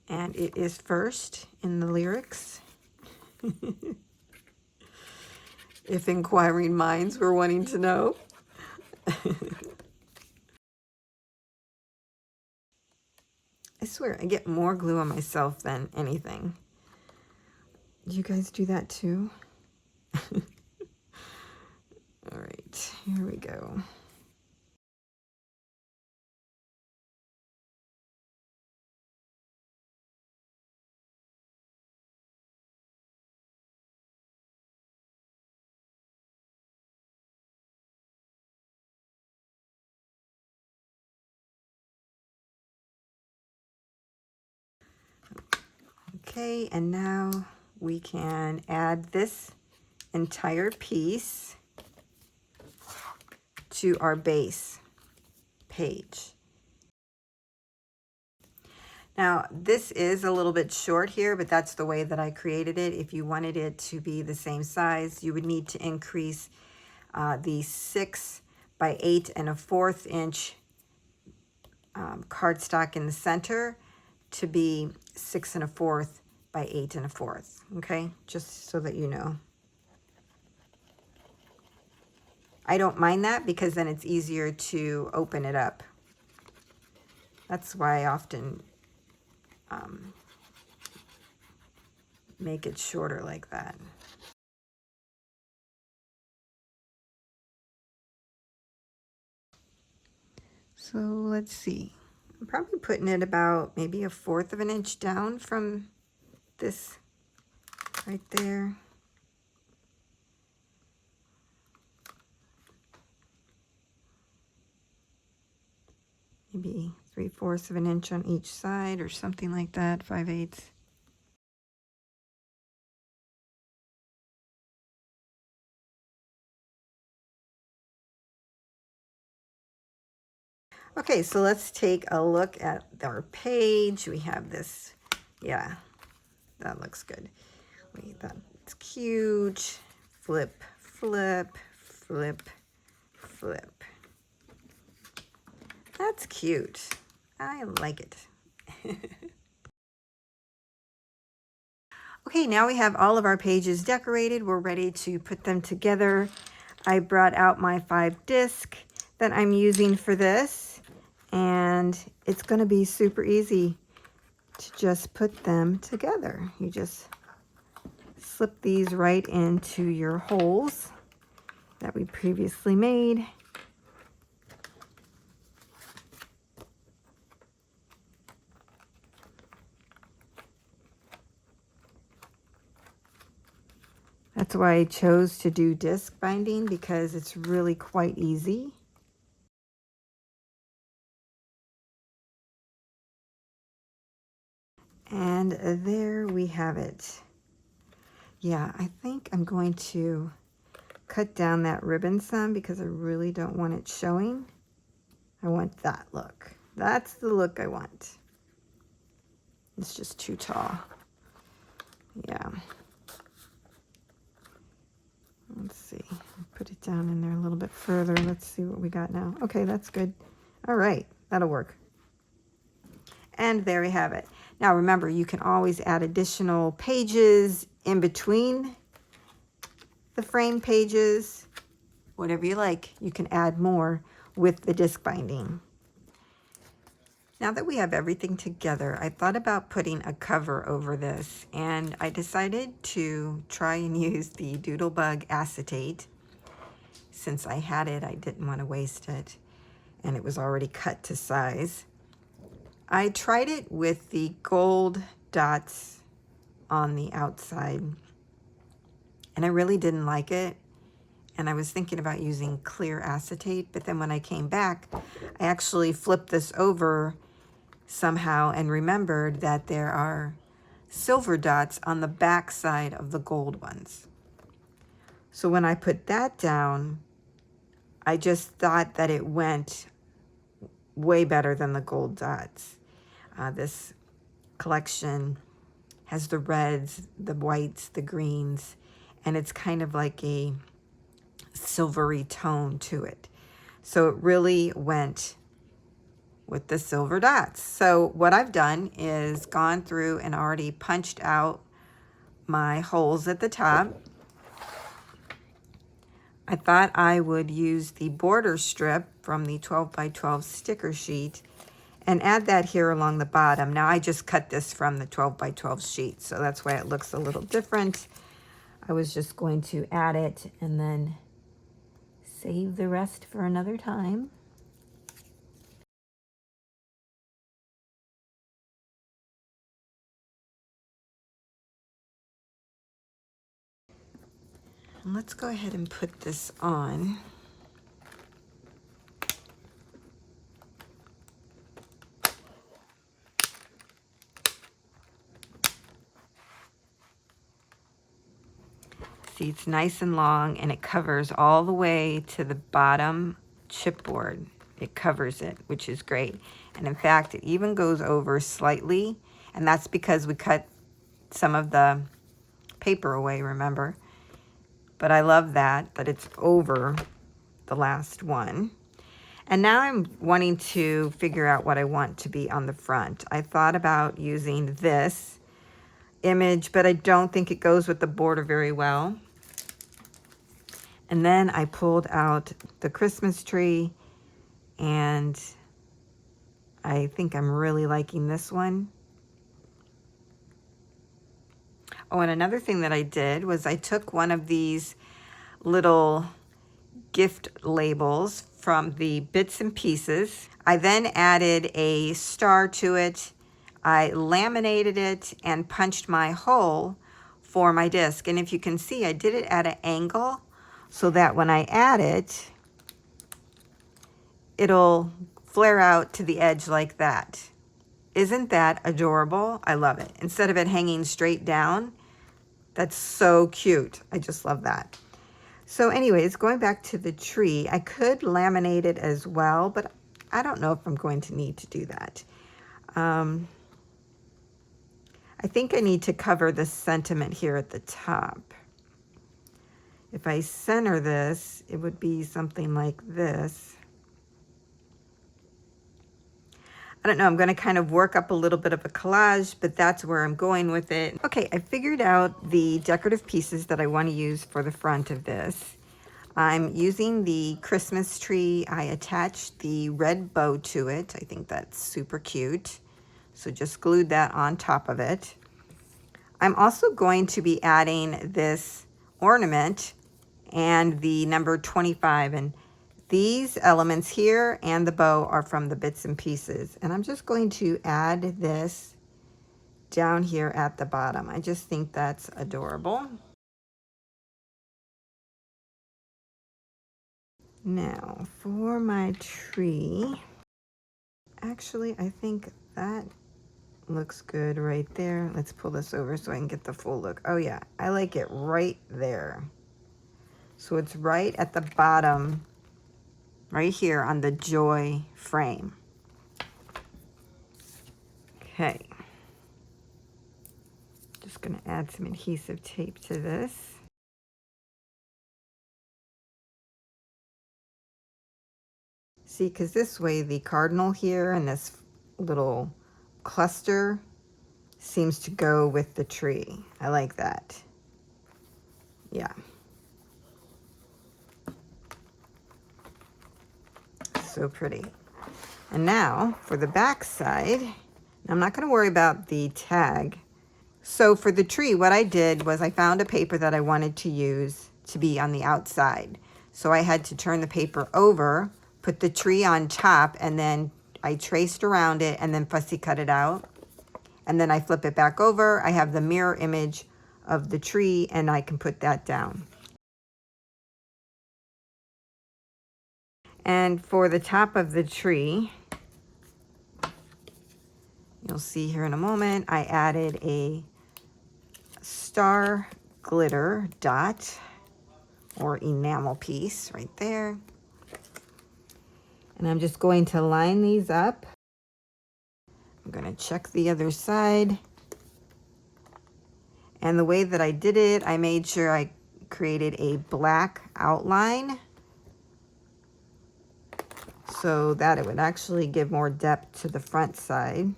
and it is first in the lyrics. If inquiring minds were wanting to know. I swear, I get more glue on myself than anything. Do you guys do that too? All right, here we go. Okay, and now we can add this entire piece to our base page. Now, this is a little bit short here, but that's the way that I created it. If you wanted it to be the same size, you would need to increase the 6 by 8 1/4 inch cardstock in the center to be 6 1/4 by 8 1/4. Okay, just so that you know. I don't mind that because then it's easier to open it up. That's why I often make it shorter like that. So let's see. I'm probably putting it about maybe 1/4 of an inch down from this right there. Maybe 3/4 of an inch on each side or something like that, 5/8. Okay, so let's take a look at our page. We have this, yeah, that looks good. That's cute. Flip, flip, flip, flip. That's cute. I like it. Okay, now we have all of our pages decorated. We're ready to put them together. I brought out my 5 disc that I'm using for this, and it's going to be super easy to just put them together. You just slip these right into your holes that we previously made. That's why I chose to do disc binding, because it's really quite easy. And there we have it. Yeah, I think I'm going to cut down that ribbon some because I really don't want it showing. I want that look. That's the look I want. It's just too tall. Yeah. Let's see. Put it down in there a little bit further. Let's see what we got now. Okay, that's good. All right, that'll work. And there we have it. Now remember, you can always add additional pages in between the frame pages. Whatever you like, you can add more with the disc binding. Now that we have everything together, I thought about putting a cover over this, and I decided to try and use the Doodlebug acetate. Since I had it, I didn't want to waste it, and it was already cut to size. I tried it with the gold dots on the outside, and I really didn't like it. And I was thinking about using clear acetate, but then when I came back, I actually flipped this over somehow and remembered that there are silver dots on the back side of the gold ones. So when I put that down, I just thought that it went way better than the gold dots. This collection has the reds, the whites, the greens, and it's kind of like a silvery tone to it. So it really went with the silver dots. So what I've done is gone through and already punched out my holes at the top. I thought I would use the border strip from the 12 by 12 sticker sheet and add that here along the bottom. Now I just cut this from the 12 by 12 sheet, so that's why it looks a little different. I was just going to add it and then save the rest for another time. And let's go ahead and put this on. See, it's nice and long, and it covers all the way to the bottom chipboard. It covers it, which is great. And in fact, it even goes over slightly, and that's because we cut some of the paper away, remember? But I love that it's over the last one. And now I'm wanting to figure out what I want to be on the front. I thought about using this image, but I don't think it goes with the border very well. And then I pulled out the Christmas tree, and I think I'm really liking this one. Oh, and another thing that I did was I took one of these little gift labels from the Bits and Pieces. I then added a star to it. I laminated it and punched my hole for my disc. And if you can see, I did it at an angle so that when I add it, it'll flare out to the edge like that. Isn't that adorable? I love it. Instead of it hanging straight down, that's so cute. I just love that. So anyways, going back to the tree, I could laminate it as well, but I don't know if I'm going to need to do that. I think I need to cover the sentiment here at the top. If I center this, it would be something like this. I don't know, I'm gonna kind of work up a little bit of a collage, but that's where I'm going with it. Okay, I figured out the decorative pieces that I want to use for the front of this. I'm using the Christmas tree. I attached the red bow to it. I think that's super cute. So just glued that on top of it. I'm also going to be adding this ornament and the number 25, and these elements here and the bow are from the Bits and Pieces. And I'm just going to add this down here at the bottom. I just think that's adorable. Now for my tree, actually I think that looks good right there. Let's pull this over so I can get the full look. Oh yeah, I like it right there. So it's right at the bottom, right here on the Joy frame. Okay. Just gonna add some adhesive tape to this. See, because this way the cardinal here and this little cluster seems to go with the tree. I like that. Yeah. So pretty. And now for the back side, I'm not going to worry about the tag. So for the tree, what I did was I found a paper that I wanted to use to be on the outside. So I had to turn the paper over, put the tree on top, and then I traced around it and then fussy cut it out. And then I flip it back over. I have the mirror image of the tree and I can put that down. And for the top of the tree, you'll see here in a moment, I added a star glitter dot or enamel piece right there. And I'm just going to line these up. I'm going to check the other side. And the way that I did it, I made sure I created a black outline so that it would actually give more depth to the front side.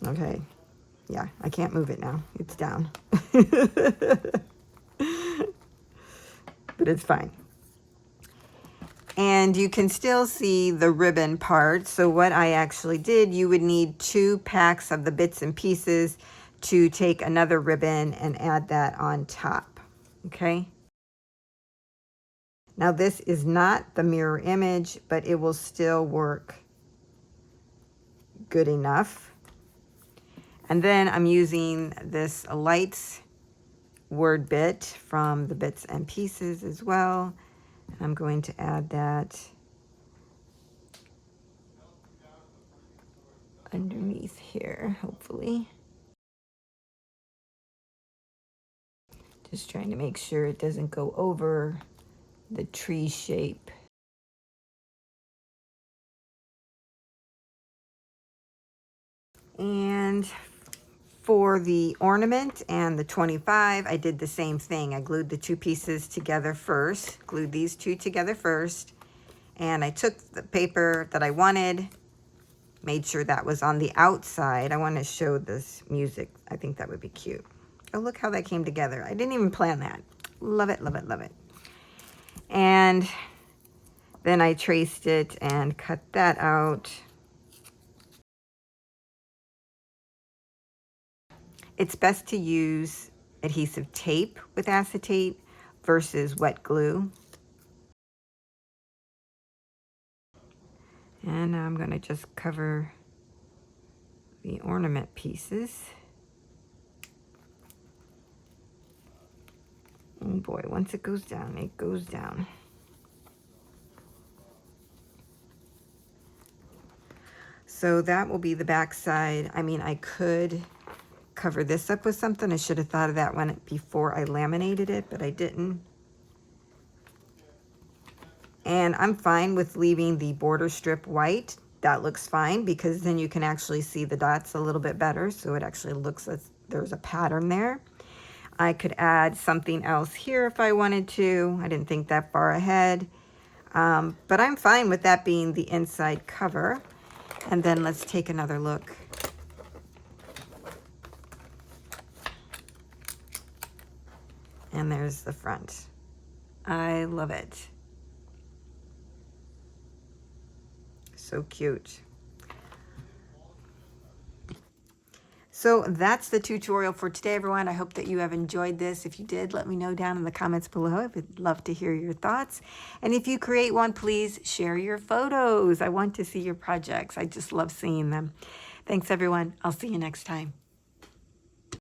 Okay. Yeah, I can't move it now. It's down. But it's fine. And you can still see the ribbon part. So what I actually did, you would need 2 packs of the bits and pieces to take another ribbon and add that on top. Okay. Now this is not the mirror image, but it will still work good enough. And then I'm using this lights word bit from the bits and pieces as well. And I'm going to add that underneath here, hopefully. Just trying to make sure it doesn't go over the tree shape. And for the ornament and the 25, I did the same thing. I glued the 2 pieces together first, glued these 2 together first, and I took the paper that I wanted, made sure that was on the outside. I want to show this music. I think that would be cute. Oh, look how that came together. I didn't even plan that. Love it, love it, love it. And then I traced it and cut that out. It's best to use adhesive tape with acetate versus wet glue. And now I'm going to just cover the ornament pieces. Oh boy, once it goes down, it goes down. So that will be the back side. I mean, I could cover this up with something. I should have thought of that one before I laminated it, but I didn't. And I'm fine with leaving the border strip white. That looks fine because then you can actually see the dots a little bit better. So it actually looks like there's a pattern there. I could add something else here if I wanted to. I didn't think that far ahead. But I'm fine with that being the inside cover. And then let's take another look. And there's the front. I love it. So cute. So that's the tutorial for today, everyone. I hope that you have enjoyed this. If you did, let me know down in the comments below. I would love to hear your thoughts. And if you create one, please share your photos. I want to see your projects. I just love seeing them. Thanks, everyone. I'll see you next time.